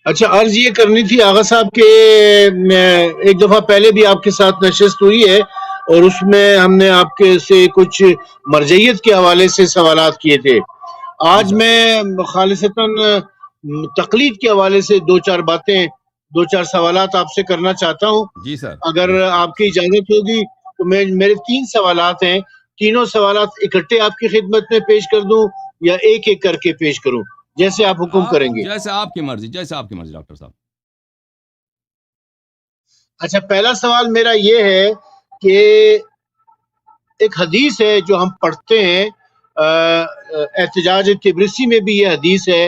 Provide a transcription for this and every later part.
اچھا، عرض یہ کرنی تھی آغا صاحب کہ ایک دفعہ پہلے بھی آپ کے ساتھ نشست ہوئی ہے اور اس میں ہم نے آپ کے سے کچھ مرجعیت کے حوالے سے سوالات کیے تھے. جی آج سر. میں خالصتاً تقلید کے حوالے سے دو چار سوالات آپ سے کرنا چاہتا ہوں. جی سر. اگر آپ کی اجازت ہوگی تو میرے 3 سوالات ہیں. تینوں سوالات اکٹھے آپ کی خدمت میں پیش کر دوں یا ایک ایک کر کے پیش کروں، جیسے آپ حکم آپ کریں گے. جیسے آپ کی مرضی، جیسے آپ کی مرضی ڈاکٹر صاحب. اچھا، پہلا سوال میرا یہ ہے کہ ایک حدیث ہے جو ہم پڑھتے ہیں، احتجاج تبرسی میں بھی یہ حدیث ہے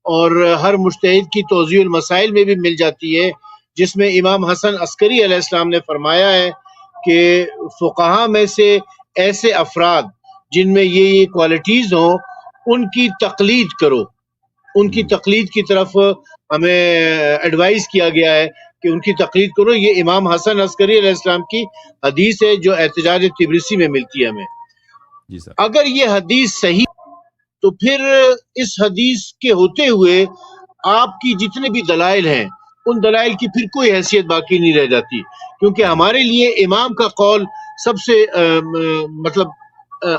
اور ہر مجتہد کی توضیح المسائل میں بھی مل جاتی ہے، جس میں امام حسن عسکری علیہ السلام نے فرمایا ہے کہ فقہا میں سے ایسے افراد جن میں یہ کوالٹیز ہوں ان کی تقلید کرو. ان کی تقلید کی طرف ہمیں ایڈوائز کیا گیا ہے کہ ان کی تقلید کرو. یہ امام حسن عسکری علیہ السلام کی حدیث ہے جو احتجاج تبرسی میں ملتی ہے ہمیں. جی سر. اگر یہ حدیث صحیح تو پھر اس حدیث کے ہوتے ہوئے آپ کی جتنے بھی دلائل ہیں ان دلائل کی پھر کوئی حیثیت باقی نہیں رہ جاتی، کیونکہ ہمارے لیے امام کا قول سب سے مطلب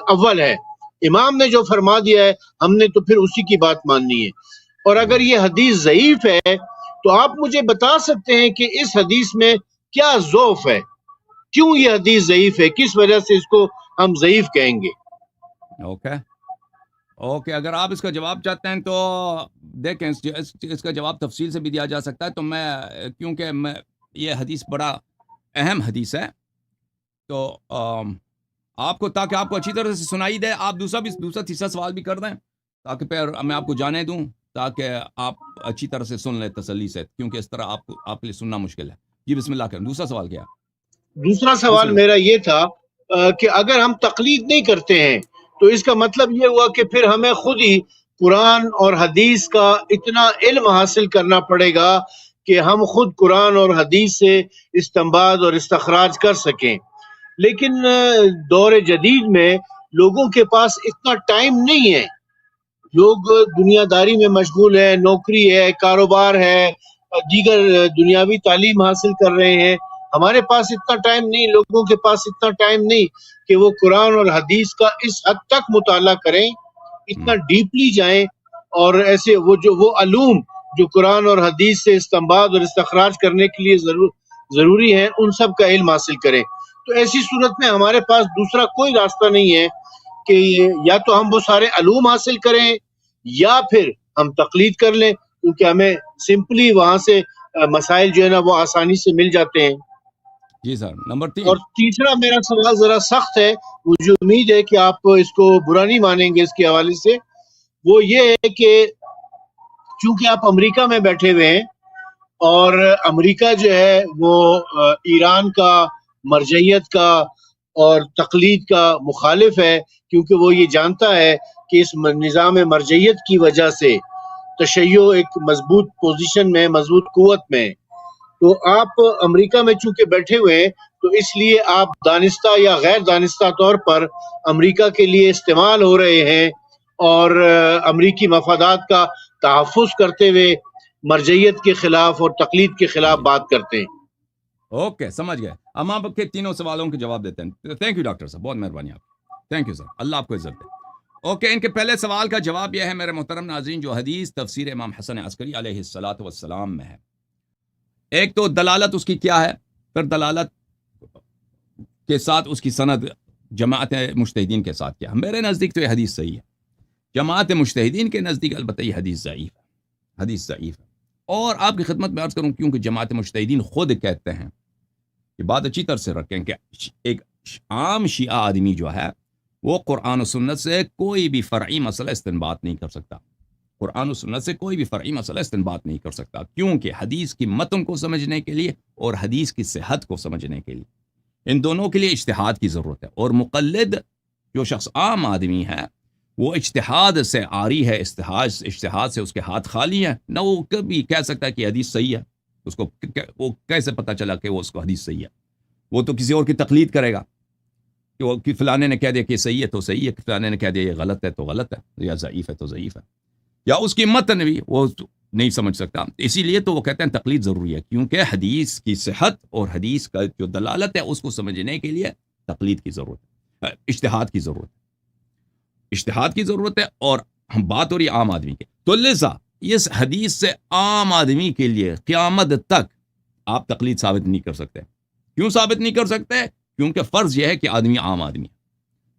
اول ہے. امام نے جو فرما دیا ہے ہم نے تو پھر اسی کی بات ماننی ہے. اور اگر یہ حدیث ضعیف ہے تو آپ مجھے بتا سکتے ہیں کہ اس حدیث میں کیا ضعف ہے، کیوں یہ حدیث ضعیف ہے، کس وجہ سے اس کو ہم ضعیف کہیں گے. اوکے، اگر آپ اس کا جواب چاہتے ہیں تو دیکھیں، اس کا جواب تفصیل سے بھی دیا جا سکتا ہے. تو کیونکہ یہ حدیث بڑا اہم حدیث ہے، تو آپ کو، تاکہ آپ کو اچھی طرح سے سنائی دے، آپ دوسرا تیسرا سوال بھی کر دیں تاکہ پھر میں آپ کو جانے دوں، تاکہ آپ اچھی طرح سے سن لیں تسلی سے، کیونکہ اس طرح آپ کے لیے سننا مشکل ہے. جی بسم اللہ کریں. دوسرا سوال کیا؟ دوسرا بسم سوال اللہ. میرا یہ تھا کہ اگر ہم تقلید نہیں کرتے ہیں تو اس کا مطلب یہ ہوا کہ پھر ہمیں خود ہی قرآن اور حدیث کا اتنا علم حاصل کرنا پڑے گا کہ ہم خود قرآن اور حدیث سے استنباط اور استخراج کر سکیں. لیکن دور جدید میں لوگوں کے پاس اتنا ٹائم نہیں ہے. لوگ دنیا داری میں مشغول ہیں، نوکری ہے، کاروبار ہے، دیگر دنیاوی تعلیم حاصل کر رہے ہیں. ہمارے پاس اتنا ٹائم نہیں، لوگوں کے پاس اتنا ٹائم نہیں کہ وہ قرآن اور حدیث کا اس حد تک مطالعہ کریں، اتنا ڈیپلی جائیں اور ایسے وہ علوم جو قرآن اور حدیث سے استنباط اور استخراج کرنے کے لیے ضروری ہیں ان سب کا علم حاصل کریں. تو ایسی صورت میں ہمارے پاس دوسرا کوئی راستہ نہیں ہے کہ یا تو ہم وہ سارے علوم حاصل کریں یا پھر ہم تقلید کر لیں، کیونکہ ہمیں سمپلی وہاں سے مسائل جو ہے نا وہ آسانی سے مل جاتے ہیں. جی سر. نمبر 3. اور تیسرا میرا سوال ذرا سخت ہے، مجھے امید ہے کہ آپ اس کو برا نہیں مانیں گے. اس کے حوالے سے وہ یہ ہے کہ چونکہ آپ امریکہ میں بیٹھے ہوئے ہیں اور امریکہ جو ہے وہ ایران کا مرجعیت کا اور تقلید کا مخالف ہے، کیونکہ وہ یہ جانتا ہے کہ اس نظام مرجعیت کی وجہ سے تشیع ایک مضبوط پوزیشن میں، مضبوط قوت میں. تو آپ امریکہ میں چونکہ بیٹھے ہوئے ہیں تو اس لیے آپ دانستہ یا غیر دانستہ طور پر امریکہ کے لیے استعمال ہو رہے ہیں اور امریکی مفادات کا تحفظ کرتے ہوئے مرجعیت کے خلاف اور تقلید کے خلاف بات کرتے ہیں. اوکے، سمجھ گئے. ہم آپ کے تینوں سوالوں کے جواب دیتے ہیں. تھینک یو ڈاکٹر صاحب، بہت مہربانی آپ. تھینک یو سر، اللہ آپ کو عزت دے. اوکے، ان کے پہلے سوال کا جواب یہ ہے میرے محترم ناظرین، جو حدیث تفسیر امام حسن عسکری علیہ الصلاۃ والسلام میں ہے. ایک تو دلالت اس کی کیا ہے، پھر دلالت کے ساتھ اس کی سند جماعت مجتہدین کے ساتھ کیا. میرے نزدیک تو یہ حدیث صحیح ہے. جماعت مجتہدین کے نزدیک البتہ یہ حدیث ضعیف ہے. حدیث ضعیف ہے. اور آپ کی خدمت میں عرض کروں، کیونکہ جماعت مجتہدین خود کہتے ہیں، یہ بات اچھی طرح سے رکھیں کہ ایک عام شیعہ آدمی جو ہے وہ قرآن و سنت سے کوئی بھی فرعی مسئلہ استنباط نہیں کر سکتا. قرآن و سنت سے کوئی بھی فرعی مسئلہ استنباط نہیں کر سکتا، کیونکہ حدیث کی متن کو سمجھنے کے لیے اور حدیث کی صحت کو سمجھنے کے لیے ان دونوں کے لیے اجتہاد کی ضرورت ہے. اور مقلد جو شخص عام آدمی ہے وہ اجتہاد سے عاری ہے، اجتہاد سے اس کے ہاتھ خالی ہیں. نہ وہ کبھی کہہ سکتا ہے کہ حدیث صحیح ہے. اس کو وہ کیسے پتہ چلا کہ وہ اس کو حدیث صحیح ہے؟ وہ تو کسی اور کی تقلید کرے گا کہ وہ فلانے نے کہہ دیا کہ صحیح ہے تو صحیح ہے، فلانے نے کہہ دیا یہ غلط ہے تو غلط ہے، یا ضعیف ہے تو ضعیف ہے. یا اس کی متن بھی وہ نہیں سمجھ سکتا. اسی لیے تو وہ کہتے ہیں تقلید ضروری ہے, کیونکہ حدیث کی صحت اور حدیث کا جو دلالت ہے اس کو سمجھنے کے لیے تقلید کی ضرورت ہے, اجتہاد کی ضرورت ہے, اجتہاد کی ضرورت ہے. اور ہم بات ہو رہی ہے عام آدمی کی, تو لہذا اس حدیث سے عام آدمی کے لیے قیامت تک آپ تقلید ثابت نہیں کر سکتے. کیوں ثابت نہیں کر سکتے؟ کیونکہ فرض یہ ہے کہ آدمی عام آدمی ہے,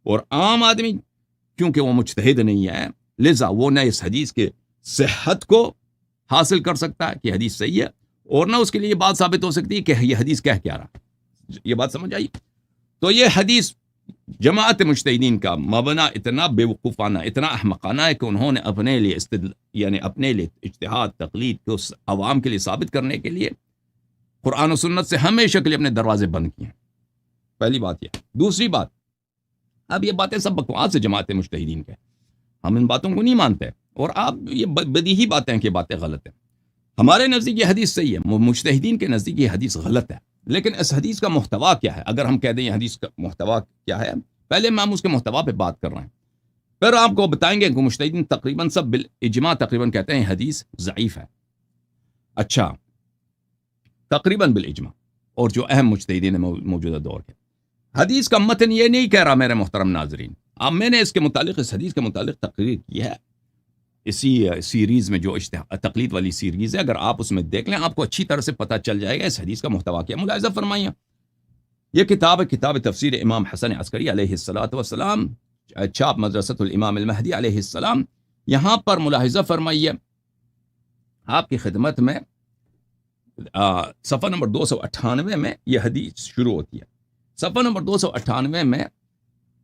اور عام آدمی کیونکہ وہ مجتہد نہیں ہے, لہذا وہ نہ اس حدیث کے صحت کو حاصل کر سکتا ہے کہ حدیث صحیح ہے, اور نہ اس کے لیے یہ بات ثابت ہو سکتی ہے کہ یہ حدیث کہہ کیا رہا. یہ بات سمجھ آئی؟ تو یہ حدیث جماعت مجتہدین کا مبنا اتنا بے وقوفانہ, اتنا احمقانہ ہے کہ انہوں نے اپنے لیے یعنی اپنے لیے اجتہاد تقلید کو عوام کے لیے ثابت کرنے کے لیے قرآن و سنت سے ہمیشہ کے لیے اپنے دروازے بند کیے ہیں. پہلی بات یہ. دوسری بات, اب یہ باتیں سب بکواس ہے جماعت مجتہدین کے, ہم ان باتوں کو نہیں مانتے, اور آپ یہ بدیہی باتیں ہیں کہ باتیں غلط ہیں. ہمارے نزدیک یہ حدیث صحیح ہے, مجتہدین کے نزدیک یہ حدیث غلط ہے. لیکن اس حدیث کا محتوا کیا ہے؟ اگر ہم کہہ دیں یہ حدیث کا محتوا کیا ہے, پہلے ہم اس کے محتوا پہ بات کر رہے ہیں, پھر آپ کو بتائیں گے کہ مجتہدین تقریباً سب بالاجماع تقریباً کہتے ہیں حدیث ضعیف ہے. اچھا, تقریباً بالاجماع, اور جو اہم مجتہدین ہیں موجودہ دور کے. حدیث کا متن یہ نہیں کہہ رہا میرے محترم ناظرین. اب میں نے اس کے متعلق, اس حدیث کے متعلق تقریر کی ہے اسی سیریز میں, جو تقلید والی سیریز ہے. اگر آپ اس میں دیکھ لیں آپ کو اچھی طرح سے پتہ چل جائے گا اس حدیث کا محتوا کیا. ملاحظہ فرمائیے, یہ کتاب ہے کتاب تفسیر امام حسن عسکری علیہ السلام, چھاپ مدرسۃ الامام المہدی علیہ السلام. یہاں پر ملاحظہ فرمائیے, آپ کی خدمت میں صفحہ نمبر 298 میں یہ حدیث شروع ہوتی ہے. صفحہ نمبر 298 میں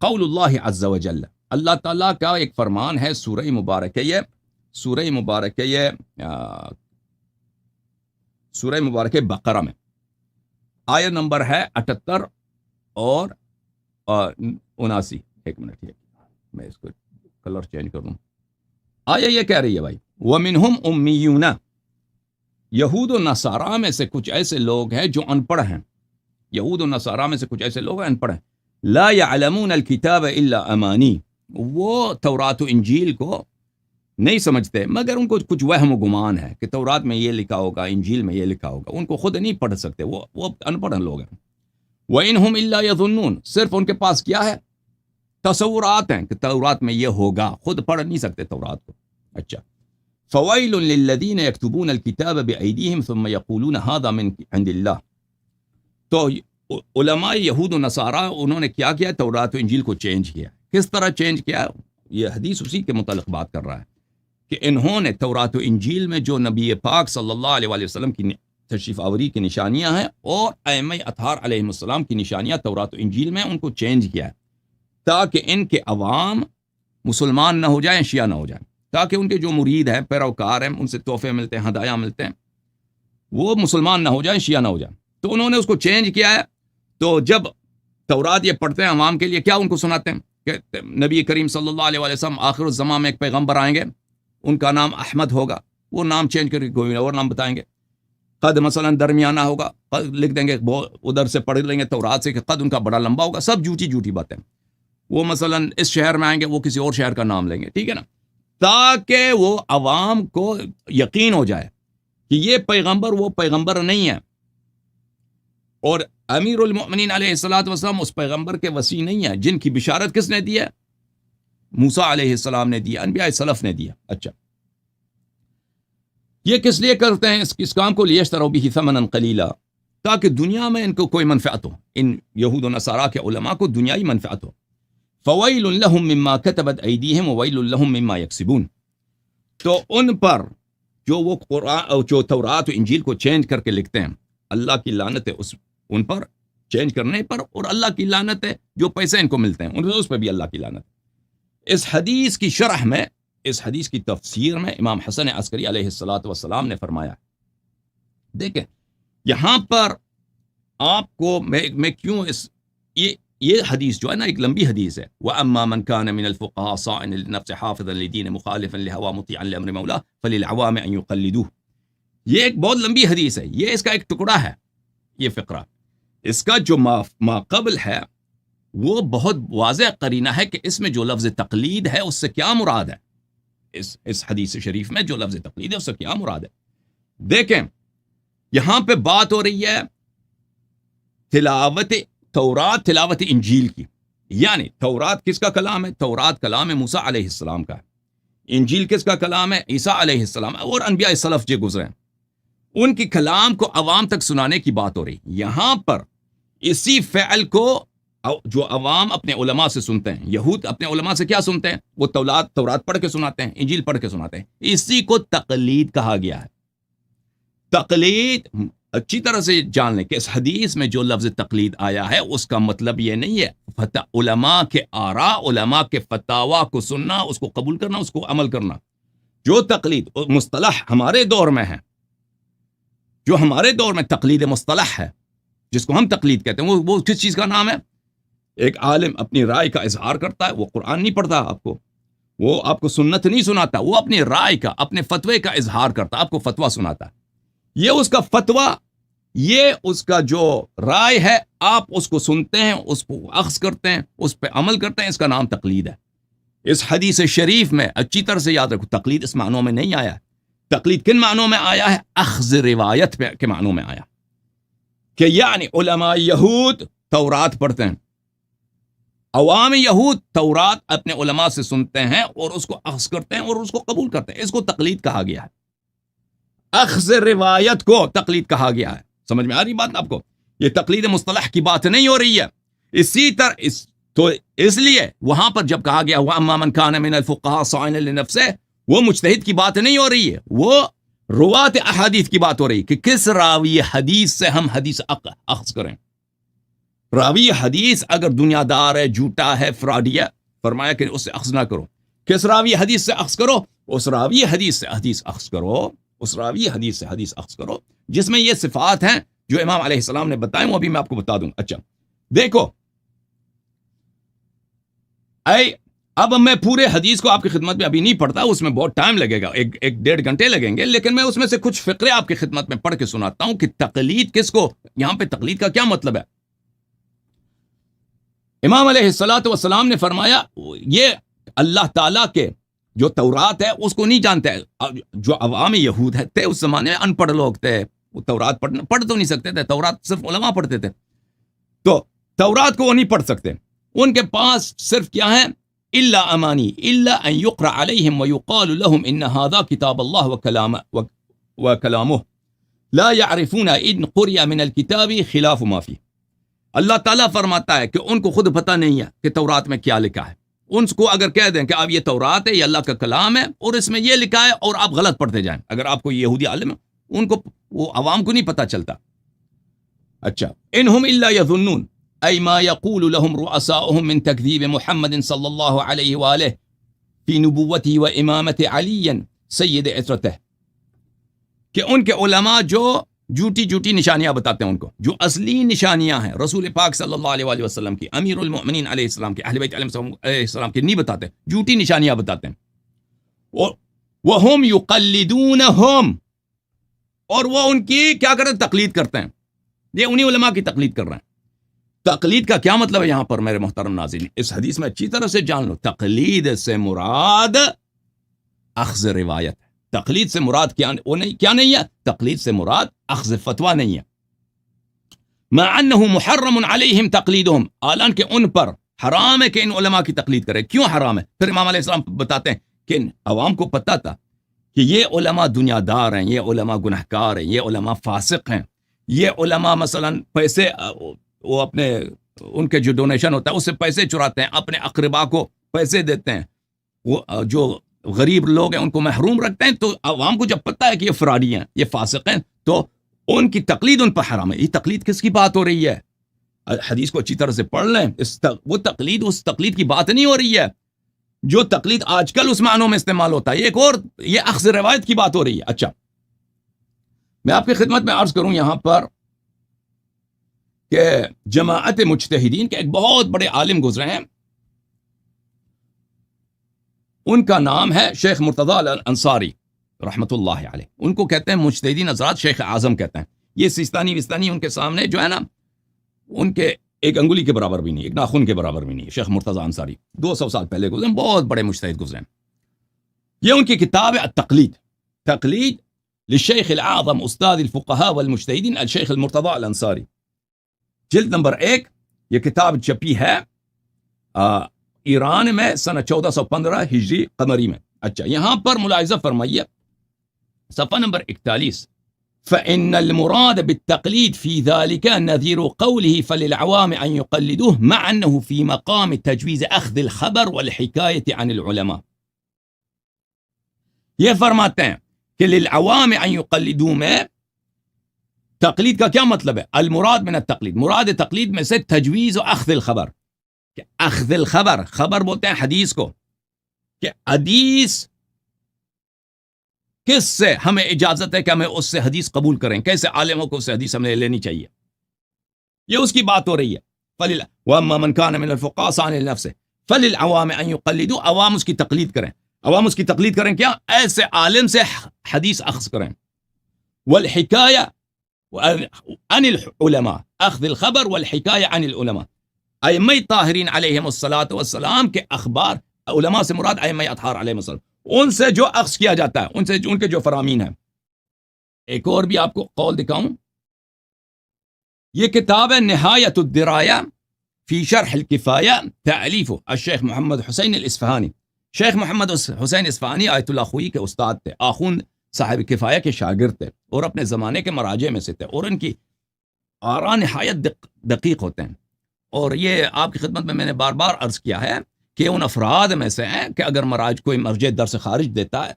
قول اللہ عز و جل, اللہ تعالیٰ کا ایک فرمان ہے سورہ مبارکہ بقرہ میں, آیت نمبر ہے 78 اور 79. ایک منٹ, یہ میں اس کو کلر چینج کر دوں. آیت یہ کہہ رہی ہے بھائی, وَمِنْهُمْ أُمِّيُّونَ, یہود و نصارہ میں سے کچھ ایسے لوگ ہیں جو ان پڑھ ہیں. یہود و نصارہ میں سے کچھ ایسے لوگ ہیں ان پڑھ ہیں. لا يعلمون الكتاب الا امانی, وہ تورات و انجیل کو نہیں سمجھتے مگر ان کو کچھ وہم و گمان ہے کہ تورات میں یہ لکھا ہوگا, انجیل میں یہ لکھا ہوگا. ان کو خود نہیں پڑھ سکتے, وہ ان پڑھ لوگ ہیں. وَإِنْهُمْ إِلَّا يَظُنُّونَ, صرف ان کے پاس کیا ہے؟ تصورات ہیں کہ تورات میں یہ ہوگا, خود پڑھ نہیں سکتے تورات کو. اچھا, فَوَيْلٌ لِلَّذِينَ يَكْتُبُونَ الْكِتَابَ بِأَيْدِيهِمْ ثُمَّ يَقُولُونَ هَذَا مِنْ عِنْدِ اللَّهِ. تو علماء یہود و نصارہ انہوں نے کیا کیا؟ تورات و انجیل کو چینج کیا. کس طرح چینج کیا؟ یہ حدیث اسی کے متعلق بات کر رہا ہے کہ انہوں نے تورات و انجیل میں جو نبی پاک صلی اللہ علیہ وسلم کی تشریف آوری کی نشانیاں ہیں اور ائمہ اطہار علیہ السلام کی نشانیاں تورات و انجیل میں, ان کو چینج کیا ہے تاکہ ان کے عوام مسلمان نہ ہو جائیں, شیعہ نہ ہو جائیں, تاکہ ان کے جو مرید ہیں, پیروکار ہیں, ان سے تحفے ملتے ہیں, ہدایہ ملتے ہیں, وہ مسلمان نہ ہو جائیں, شیعہ نہ ہو جائیں. تو انہوں نے اس کو چینج کیا ہے. تو جب تورات یہ پڑھتے ہیں عوام کے لیے, کیا ان کو سناتے ہیں کہ نبی کریم صلی اللہ علیہ وسلم آخر الزمان میں ایک پیغمبر آئیں گے, ان کا نام احمد ہوگا, وہ نام چینج کر کے کوئی اور نام بتائیں گے. قد مثلا درمیانہ ہوگا, لکھ دیں گے, ادھر سے پڑھ لیں گے تورات سے کہ قد ان کا بڑا لمبا ہوگا. سب جھوٹی باتیں. وہ مثلا اس شہر میں آئیں گے, وہ کسی اور شہر کا نام لیں گے, ٹھیک ہے نا, تاکہ وہ عوام کو یقین ہو جائے کہ یہ پیغمبر وہ پیغمبر نہیں ہے. اور امیر المؤمنین علیہ الصلوۃ والسلام اس پیغمبر کے وصی نہیں ہے جن کی بشارت کس نے دی ہے؟ موسیٰ علیہ السلام نے دیا, انبیاء سلف نے دیا. اچھا, یہ کس لیے کرتے ہیں اس کام کو؟ لیشتروا بہ ثمنا قلیلا, تاکہ دنیا میں ان کو کوئی منفعت ہو, ان یہود و نصارہ کے علماء کو دنیائی منفعت ہو. فویل لہم مما کتبت ایدیہم وویل لہم مما یکسبون. تو ان پر جو وہ قرآن جو تورات و انجیل کو چینج کر کے لکھتے ہیں, اللہ کی لعنت ہے ان پر چینج کرنے پر, اور اللہ کی لعنت ہے جو پیسے ان کو ملتے ہیں اس پہ بھی اللہ کی لعنت. اس حدیث کی شرح میں, اس حدیث کی تفسیر میں امام حسن عسکری علیہ السلام نے فرمایا, دیکھیں یہاں پر آپ کو میں کیوں یہ حدیث جو ہے نا ایک لمبی حدیث ہے. وَأَمَّا مَنْ كَانَ مِنَ الْفُقَهَاءِ صَائِنًا لِلنَّفْسِ حَافِظًا لِدِينِ مُخَالِفًا لِهَوَى مُطِيعًا لِأَمْرِ مَوْلَاهُ فَلِلْعَوَامِ أَن يُقَلِّدُوهُ. یہ ایک بہت لمبی حدیث ہے, یہ اس کا ایک ٹکڑا ہے, یہ فقرہ. اس کا جو ما قبل ہے وہ بہت واضح قرینہ ہے کہ اس میں جو لفظ تقلید ہے اس سے کیا مراد ہے. اس حدیث شریف میں جو لفظ تقلید ہے اس سے کیا مراد ہے؟ دیکھیں یہاں پہ بات ہو رہی ہے تلاوت تورات، تلاوت انجیل کی. یعنی تورات کس کا کلام ہے؟ تورات کلام ہے موسیٰ علیہ السلام کا. انجیل کس کا کلام ہے؟ عیسیٰ علیہ السلام اور انبیاء سلف جو گزرے ہیں ان کی کلام کو عوام تک سنانے کی بات ہو رہی. یہاں پر اسی فعل کو جو عوام اپنے علماء سے سنتے ہیں، یہود اپنے علماء سے کیا سنتے ہیں؟ وہ تورات پڑھ کے سناتے ہیں، انجیل پڑھ کے سناتے ہیں. اسی کو تقلید کہا گیا ہے. تقلید اچھی طرح سے جان لیں کہ اس حدیث میں جو لفظ تقلید آیا ہے اس کا مطلب یہ نہیں ہے علماء کے آراء، علماء کے فتاوا کو سننا، اس کو قبول کرنا، اس کو عمل کرنا. جو تقلید مصطلح ہمارے دور میں ہے، جو ہمارے دور میں تقلید مصطلح ہے جس کو ہم تقلید کہتے ہیں، وہ کس چیز کا نام ہے؟ ایک عالم اپنی رائے کا اظہار کرتا ہے، وہ قرآن نہیں پڑھتا آپ کو، وہ آپ کو سنت نہیں سناتا، وہ اپنی رائے کا، اپنے فتوے کا اظہار کرتا، آپ کو فتویٰ سناتا ہے. یہ اس کا فتویٰ، یہ اس کا جو رائے ہے، آپ اس کو سنتے ہیں، اس کو اخذ کرتے ہیں، اس پہ عمل کرتے ہیں، اس کا نام تقلید ہے. اس حدیث شریف میں اچھی طرح سے یاد رکھو تقلید اس معنوں میں نہیں آیا ہے. تقلید کن معنوں میں آیا ہے؟ اخذ روایت کے معنوں میں آیا کہ یعنی علماء یہود تورات پڑھتے ہیں، عوام یہود تورات اپنے علماء سے سنتے ہیں اور اس کو اخذ کرتے ہیں اور اس کو قبول کرتے ہیں. اس کو تقلید کہا گیا ہے. اخذ روایت کو تقلید کہا گیا ہے. سمجھ میں آ رہی بات آپ کو؟ یہ تقلید مصطلح کی بات نہیں ہو رہی ہے. اسی طرح تو اس لیے وہاں پر جب کہا گیا وَأَمَّا مَنْ كَانَ مِنَ الْفُقَّهَاءِ صَائِنًا لِنَفْسِهِ، وہ مجتہد کی بات نہیں ہو رہی ہے، وہ روات احادیث کی بات ہو رہی ہے کہ کس راوی حدیث سے ہم حدیث اخذ کریں. راوی حدیث اگر دنیا دار ہے، جھوٹا ہے، فراڈی ہے، فرمایا کہ اس سے اخذ نہ کرو. کس راوی حدیث سے اخذ کرو؟ اس راوی حدیث سے حدیث اخذ کرو، اس راوی حدیث سے حدیث اخذ کرو جس میں یہ صفات ہیں جو امام علیہ السلام نے بتائیں، وہ بھی میں آپ کو بتا دوں. اچھا دیکھو، اب میں پورے حدیث کو آپ کی خدمت میں ابھی نہیں پڑھتا، اس میں بہت ٹائم لگے گا، ایک 1.5 گھنٹے لگیں گے، لیکن میں اس میں سے کچھ فقرے آپ کی خدمت میں پڑھ کے سناتا ہوں کہ تقلید کس کو، یہاں پہ تقلید کا کیا مطلب ہے. امام علیہ السلام نے فرمایا یہ اللہ تعالیٰ کے جو تورات ہے اس کو نہیں جانتے. جو عوام یہود تھے اس زمانے میں ان پڑھ لوگ تھے، وہ تورات پڑھ تو نہیں سکتے تھے، تورات صرف علماء پڑھتے تھے، تو تورات کو وہ نہیں پڑھ سکتے. ان کے پاس صرف کیا ہے؟ الا امانی الا ان يقرأ عليهم ويقال لهم ان هذا كتاب الله وكلامه لا يعرفون ان قرئ من الكتاب خلاف ما فيه. اللہ تعالیٰ فرماتا ہے کہ ان کو خود پتہ نہیں ہے کہ تورات میں کیا لکھا ہے. ان کو اگر کہہ دیں کہ اب یہ تورات ہے، یہ اللہ کا کلام ہے اور اس میں یہ لکھا ہے، اور آپ غلط پڑھتے جائیں، اگر آپ کو یہودی عالم ہے، ان کو وہ عوام کو نہیں پتہ چلتا. اچھا، انہم الا یظنون ای ما یقول لهم رؤساؤهم من تکذیب محمد صلی اللہ علیہ وآلہ فی نبوته و امامت علی سید عترتہ، کہ ان کے علماء جو جھوٹی نشانیاں بتاتے ہیں، ان کو جو اصلی نشانیاں ہیں رسول پاک صلی اللہ علیہ وآلہ وسلم کی، امیر المؤمنین علیہ السلام کی، اہل بیت علیہ السلام کی نہیں بتاتے، جھوٹی نشانیاں بتاتے ہیں. اور وہم یقلدونہم، اور وہ ان کی کیا کرتے ہیں؟ تقلید کرتے ہیں. یہ انہی علماء کی تقلید کر رہے ہیں. تقلید کا کیا مطلب ہے یہاں پر میرے محترم ناظرین؟ اس حدیث میں اچھی طرح سے جان لو، تقلید سے مراد اخذ روایت ہے. تقلید سے مراد کیا نہیں ہے؟ تقلید سے مراد اخذ فتویٰ نہیں ہے. مع انہ محرم علیہم تقلیدہم، حالانکہ ان پر حرام ہے کہ ان علماء کی تقلید کرے. کیوں حرام ہے؟ پھر امام علیہ السلام بتاتے ہیں کہ عوام کو پتہ تھا کہ یہ علماء دنیا دار ہیں، یہ علماء گنہگار ہیں، یہ علماء فاسق ہیں، یہ علماء مثلا پیسے، وہ اپنے ان کے جو ڈونیشن ہوتا ہے اس سے پیسے چراتے ہیں، اپنے اقربا کو پیسے دیتے ہیں، وہ جو غریب لوگ ہیں ان کو محروم رکھتے ہیں. تو عوام کو جب پتہ ہے کہ یہ فراڈی ہیں، یہ فاسق ہیں، تو ان کی تقلید ان پر حرام ہے. یہ تقلید کس کی بات ہو رہی ہے؟ حدیث کو اچھی طرح سے پڑھ لیں. وہ تقلید اس تقلید کی بات نہیں ہو رہی ہے جو تقلید آج کل اس معنوں میں استعمال ہوتا ہے. ایک اور یہ اخذ روایت کی بات ہو رہی ہے. اچھا، میں آپ کی خدمت میں عرض کروں یہاں پر کہ جماعت مجتہدین کے ایک بہت بڑے عالم گزرے ہیں، ان کا نام ہے شیخ مرتضی الانصاری رحمۃ اللہ علیہ. ان کو کہتے ہیں مجتہدین حضرات شیخ اعظم کہتے ہیں. یہ سیستانی وستانی ان کے سامنے جو ہے نا، ان کے ایک انگلی کے برابر بھی نہیں، ایک ناخن کے برابر بھی نہیں. شیخ مرتضی انصاری 200 سال پہلے گزرے، بہت بڑے مجتہد گزرے. یہ ان کی کتاب ہے التقلید، تقلید للشیخ العظم استاد الفقهاء والمجتہدین الشیخ المرتضی الانصاری، جلد نمبر 1. یہ کتاب چھپی ہے ایران میں سنہ 1415 ہجری قمری میں. اچھا، یہاں پر ملاحظہ فرمائیے صفحہ نمبر 41. فإن المراد بالتقليد في ذلك نذير قوله فللعوام أن يقلدوه مع أنه في مقام تجويز أخذ الخبر والحكاية عن العلماء. یہ فرماتے ہیں کہ للعوام ان يقلدوه میں تقلید کا کیا مطلب ہے؟ المراد من التقلید، مراد تقلید میں سے تجویز و اخذ الخبر، کہ اخذ الخبر، خبر بولتے ہیں حدیث کو، کہ حدیث کس سے ہمیں اجازت ہے کہ ہمیں اس سے حدیث قبول کریں، کیسے عالموں کو اس سے حدیث ہمیں لینی چاہیے، یہ اس کی بات ہو رہی ہے. وَأَمَّا مَنْ كَانَ مِنَ الْفُقَهَاءِ صَانِعِ النَّفْسِ فَلِلْعَوَامِ أَن يُقَلِّدُوا، عوام اس کی تقلید کریں. عوام اس کی تقلید کریں کیا؟ ایسے عالم سے حدیث اخذ کریں. وَالْحِكَايَةُ عَنِ الْعُلَمَاءِ، اخذ الخبر والحکایہ عن العلماء، ائمہ طاہرین علیہم الصلاۃ والسلام کے اخبار، علماء سے مراد ائمہ اطہار علیہم السلام، ان سے جو اخذ کیا جاتا ہے، ان سے ان کے جو فرامین ہیں. ایک اور بھی آپ کو قول دکھاؤں، یہ کتاب ہے نہایت الدرایہ فی شرح الکفایہ، تألیف الشیخ محمد حسین الاصفہانی. شیخ محمد حسین اصفہانی آیت اللہ خوئی کے استاد تھے، آخوند صاحب کفایہ کے شاگرد تھے، اور اپنے زمانے کے مراجع میں سے تھے، اور ان کی آراء نہایت دقیق ہوتے ہیں. اور یہ آپ کی خدمت میں نے بار بار عرض کیا ہے کہ ان افراد میں سے ہیں کہ اگر کوئی مرجع درس خارج دیتا ہے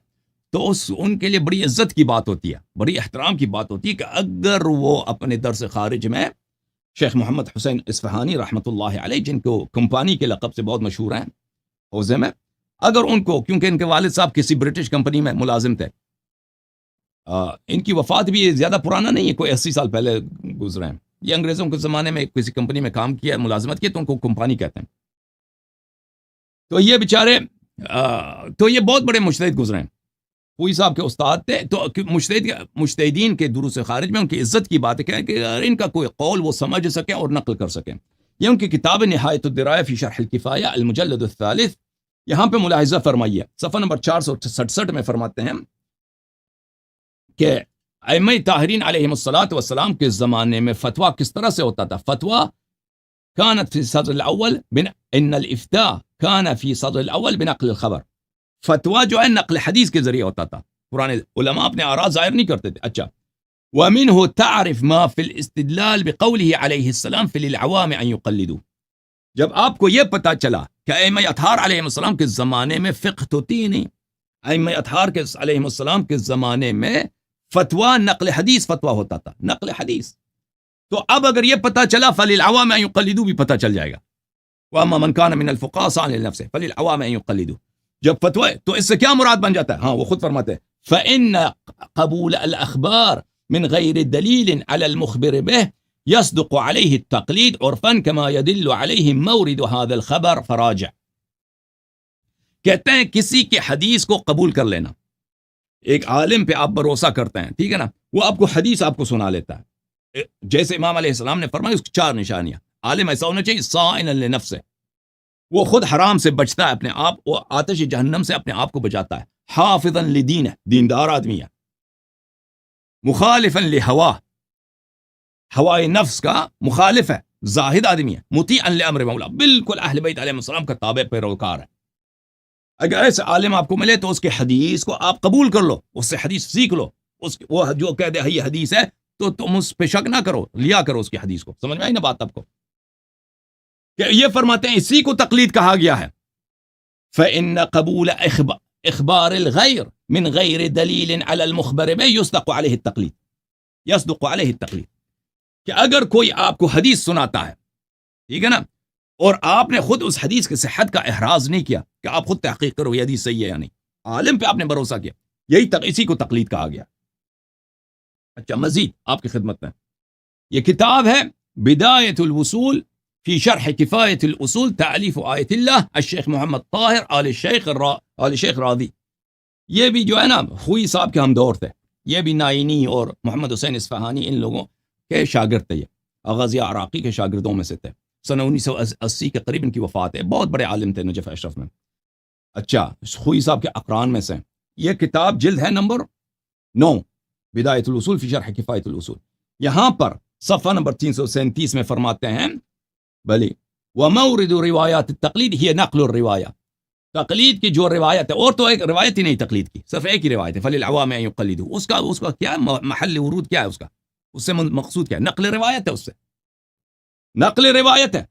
تو ان کے لیے بڑی عزت کی بات ہوتی ہے، بڑی احترام کی بات ہوتی ہے کہ اگر وہ اپنے درس خارج میں شیخ محمد حسین اصفہانی رحمۃ اللہ علیہ، جن کو کمپانی کے لقب سے بہت مشہور ہیں حوزے میں، اگر ان کو، کیونکہ ان کے والد صاحب کسی برٹش کمپنی میں ملازم تھے، ان کی وفات بھی زیادہ پرانا نہیں ہے، کوئی 80 سال پہلے گزرے ہیں، یہ انگریزوں کے زمانے میں کسی کمپنی میں کام کیا، ملازمت کی، تو ان کو کمپانی کہتے ہیں. تو یہ بیچارے تو یہ بہت بڑے مجتہد گزرے ہیں، کوئی صاحب کے استاد تھے. تو مجتہدین کے دروس خارج میں ان کی عزت کی بات ہے کہ ان کا کوئی قول وہ سمجھ سکیں اور نقل کر سکیں. یہ ان کی کتاب نہایت الدرایہ فی شرح الکفایہ المجلد الثالث. یہاں پہ ملاحظہ فرمائیے صفحہ نمبر 467 میں فرماتے ہیں کہ ائمہ طاہرین علیہم الصلاۃ والسلام کے زمانے میں فتویٰ کس طرح سے ہوتا تھا. فتویٰ كانت في الصدر الأول ان الافتاء كان في صدر الاول بنقل الخبر. فتویٰ جو ہے نقل حدیث کے ذریعے ہوتا تھا، پرانے علماء اپنے آراء ظاہر نہیں کرتے تھے. اچھا، ومنه تعرف ما في الاستدلال بقوله عليه السلام في للعوام ان يقلدوا. جب آپ کو یہ پتا چلا کہ ائمہ اطہار علیہ السلام کے زمانے میں فقہ تو تھی نہیں، ائمہ اطہار کے علیہ السلام کے زمانے میں فتویٰ نقل حدیث فتویٰ ہوتا تھا، نقل حدیث. تو اب اگر یہ پتا چلا فللعوام ان يقلدوا بھی پتا چل جائے گا. واما من كان من الفقهاء صانع لنفسه فللعوام ان يقلدوا. جب فتوی تو اس سے کیا مراد بن جاتا ہے؟ ہاں وہ خود فرماتے ہیں فإن قبول الأخبار من غیر دلیل على المخبر به يصدق عليه التقلید عرفا كما يدل عليه مورد هذا الخبر فراجع. کہتے ہیں کسی کے حدیث کو قبول کر لینا، ایک عالم پہ آپ بھروسہ کرتے ہیں، ٹھیک ہے نا، وہ آپ کو حدیث آپ کو سنا لیتا ہے، جیسے امام علیہ السلام نے فرمایا اس کی 4 نشانیاں. عالم ایسا ہونا چاہیے صائنا لنفسه، وہ خود حرام سے بچتا ہے اپنے آپ، وہ آتش جہنم سے اپنے آپ کو بچاتا ہے. حافظا لدین، دیندار آدمی ہے. مخالفا لہوا، ہوائے نفس کا مخالف ہے، زاہد آدمی ہے. مطیعا لامر مولا، بالکل اہل بیت علیہ السلام کا تابع پیروکار ہے. اگر ایسے عالم آپ کو ملے تو اس کے حدیث کو آپ قبول کر لو، اس سے حدیث سیکھ لو. وہ جو کہہ دے یہ حدیث ہے تو تم اس پہ شک نہ کرو، لیا کرو اس کی حدیث کو. سمجھ میں آئی نا بات آپ کو؟ کہ یہ فرماتے ہیں اسی کو تقلید کہا گیا ہے. فإن قبول اخبار الغیر من غیر دلیل علی المخبر به يصدق علیہ التقلید، يصدق علیہ التقلید، کہ اگر کوئی آپ کو حدیث سناتا ہے، ٹھیک ہے نا، اور آپ نے خود اس حدیث کی صحت کا احراز نہیں کیا کہ آپ خود تحقیق کرو یہ حدیث صحیح ہے یا نہیں، عالم پہ آپ نے بھروسہ کیا، اسی کو تقلید کہا گیا. اچھا، مزید آپ کی خدمت میں یہ کتاب ہے بدایت الوصول فی شرح کفایت الاصول تألیف آیت اللہ الشیخ محمد طاہر آل شیخ راضی. یہ بھی جو ہے نا خوئی صاحب کے ہم دور تھے، یہ بھی نائینی اور محمد حسین اصفہانی ان لوگوں کے شاگرد تھے، یہ غازی عراقی کے شاگردوں میں سے تھے. سنہ 1980 کے قریب ان کی وفات ہے. بہت بڑے عالم تھے نجف اشرف میں. اچھا، خوئی صاحب کے اقران میں سے یہ کتاب جلد ہے نمبر 9 بدایت الاصول فی شرح کفایت الاصول. یہاں پر صفحہ نمبر 337 میں فرماتے ہیں بلی ومورد روایات التقلید ہی نقل الروایہ. تقلید کی جو روایت ہے، اور تو ایک روایت ہی نہیں تقلید کی، صرف ایک ہی روایت ہے فللعوام ان یقلدوا. اس کا کیا محل ورود کیا ہے؟ اس سے مقصود کیا ہے؟ نقل روایت ہے. اس سے نقل روایت ہے.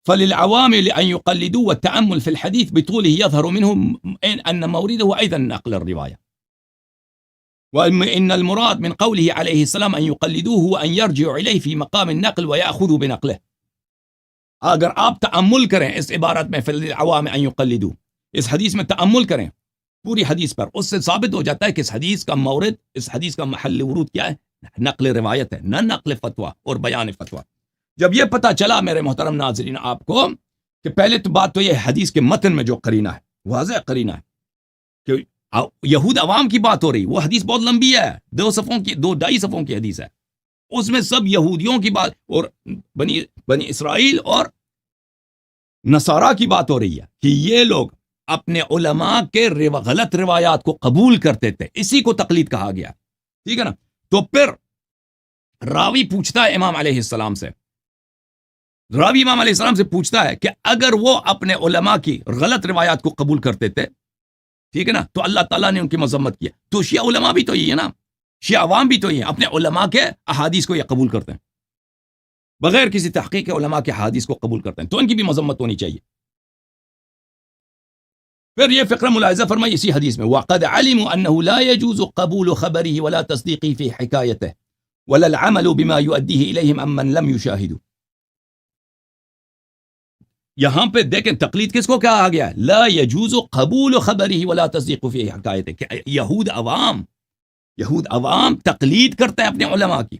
فللعوام ان يقلدوا والتأمل في الحديث بطوله يظهر منه أن مورده أيضا نقل الرواية. وإن المراد من قوله عليه السلام أن يقلدوه وأن يرجعوا إليه في مقام النقل ويأخذوا بنقله. اگر آپ تأمل کریں اس عبارت میں فللعوام ان يقلدوا، اس حدیث میں تأمل کریں پوری حدیث پر، اس سے ثابت ہو جاتا ہے کہ اس حدیث کا مورد، اس حدیث کا محل ورود کیا ہے؟ نقل روایت ہے، نہ نقل فتویٰ اور بیان فتویٰ. جب یہ پتہ چلا میرے محترم ناظرین آپ کو کہ پہلے تو بات تو یہ حدیث کے متن میں جو قرینہ ہے، واضح قرینہ ہے کہ یہود عوام کی بات ہو رہی، وہ حدیث بہت لمبی ہے، 2.5 صفحوں کی حدیث ہے. اس میں سب یہودیوں کی بات اور بنی اسرائیل اور نصارہ کی بات ہو رہی ہے کہ یہ لوگ اپنے علماء کے غلط روایات کو قبول کرتے تھے، اسی کو تقلید کہا گیا. ٹھیک ہے نا؟ تو پھر راوی پوچھتا ہے امام علیہ السلام سے، راوی امام علیہ السلام سے پوچھتا ہے کہ اگر وہ اپنے علماء کی غلط روایات کو قبول کرتے تھے، ٹھیک ہے نا، تو اللہ تعالیٰ نے ان کی مذمت کیا. تو شیعہ علماء بھی تو یہ ہے نا، شیعہ عوام بھی تو یہ اپنے علماء کے احادیث کو یہ قبول کرتے ہیں، بغیر کسی تحقیق کے علماء کے احادیث کو قبول کرتے ہیں، تو ان کی بھی مذمت ہونی چاہیے. پھر یہ فقرہ ملاحظہ فرمائی اسی حدیث میں وَقَدْ عَلِمُوا أَنَّهُ لَا يَجُوزُ قَبُولُ خَبَرِهِ وَلَا تَصْدِيقِهِ فِي حِكَايَتِهِ وَلَا الْعَمَلُ بِمَا يُؤَدِّيهِ إِلَيْهِمْ أَمَّنْ لَمْ يُشَاهِدُوا. یہاں پہ دیکھیں تقلید کس کو کہا گیا ہے؟ لا يجوز قبول خبره ولا تصدیق فی حکایته. یہود عوام تقلید کرتے ہیں اپنے علماء کی.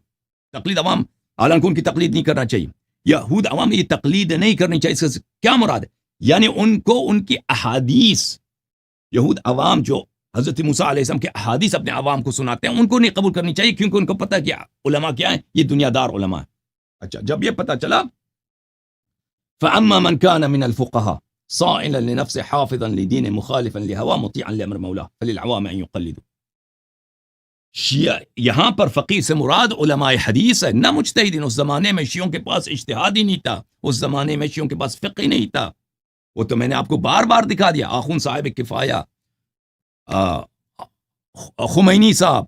تقلید عوام، حالانکہ ان کی تقلید نہیں کرنا چاہیے. یہود عوام یہ تقلید نہیں کرنی چاہیے. اس سے کیا مراد ہے؟ یعنی ان کو ان کی احادیث، یہود عوام جو حضرت موسیٰ علیہ السلام کے احادیث اپنے عوام کو سناتے ہیں، ان کو نہیں قبول کرنی چاہیے، کیونکہ ان کو پتہ ہے کہ علماء کیا ہیں، یہ دنیا دار علماء ہیں. اچھا، جب یہ پتہ چلا فَأَمَّا مَنْ كَانَ مِنَ الْفُقَهَاءِ صَائِلًا لِنَفْسِهِ حَافِظًا لِدِينِهِ مُخَالِفًا لِهَوَى مُطِيعًا لِأَمْرِ مَوْلَاهِ فَلِلْعَوَامِ أَن يُقَلِّدُوا. یہاں پر فقیہ سے مراد علماء حدیث ہے، نہ مجتہدین. اس زمانے میں شیعوں کے پاس اجتہاد ہی نہیں تھا، اس زمانے میں شیعوں کے پاس فقہ ہی نہیں تھا. وہ تو میں نے آپ کو بار بار دکھا دیا. آخون صاحب کفایہ، خمینی صاحب،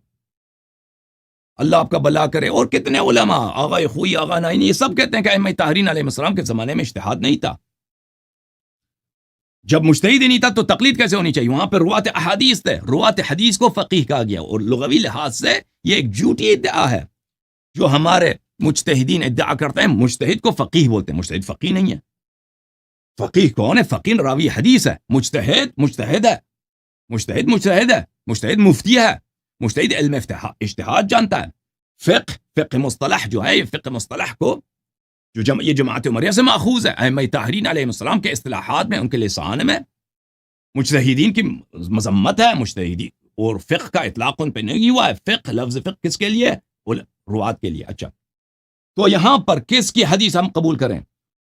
اللہ آپ کا بلا کرے، اور کتنے علماء، آغا خوئی، آغا نائینی، یہ سب کہتے ہیں کہ ائمہ طاہرین علیہ السلام کے زمانے میں اجتہاد نہیں تھا. جب مجتہد ہی نہیں تھا تو تقلید کیسے ہونی چاہیے؟ وہاں پہ روات احادیث تھے، روات حدیث کو فقیہ کہا گیا. اور لغوی لحاظ سے یہ ایک جھوٹی ادعا ہے جو ہمارے مجتہدین ادعا کرتے ہیں. مجتہد کو فقیہ بولتے ہیں، مجتہد فقیہ نہیں ہے. فقیہ کون ہے؟ فقیہ راوی حدیث ہے. مجتہد ہے، مجتہد مفتی ہے، مجتہد علم اجتہاد جانتا ہے. فقہ مصطلح جو ہے، یہ فقہ مصطلح کو جو یہ جماعت عمریہ سے ماخوذ ہے، ائمہ طاہرین علیہ السلام کے اصطلاحات میں، ان کے لسان میں مجتہدین کی مذمت ہے. مجتہدین اور فقہ کا اطلاق ان پہ نہیں ہوا ہے. فقہ، لفظ فقہ کس کے لیے؟ روات کے لیے. اچھا، تو یہاں پر کس کی حدیث ہم قبول کریں؟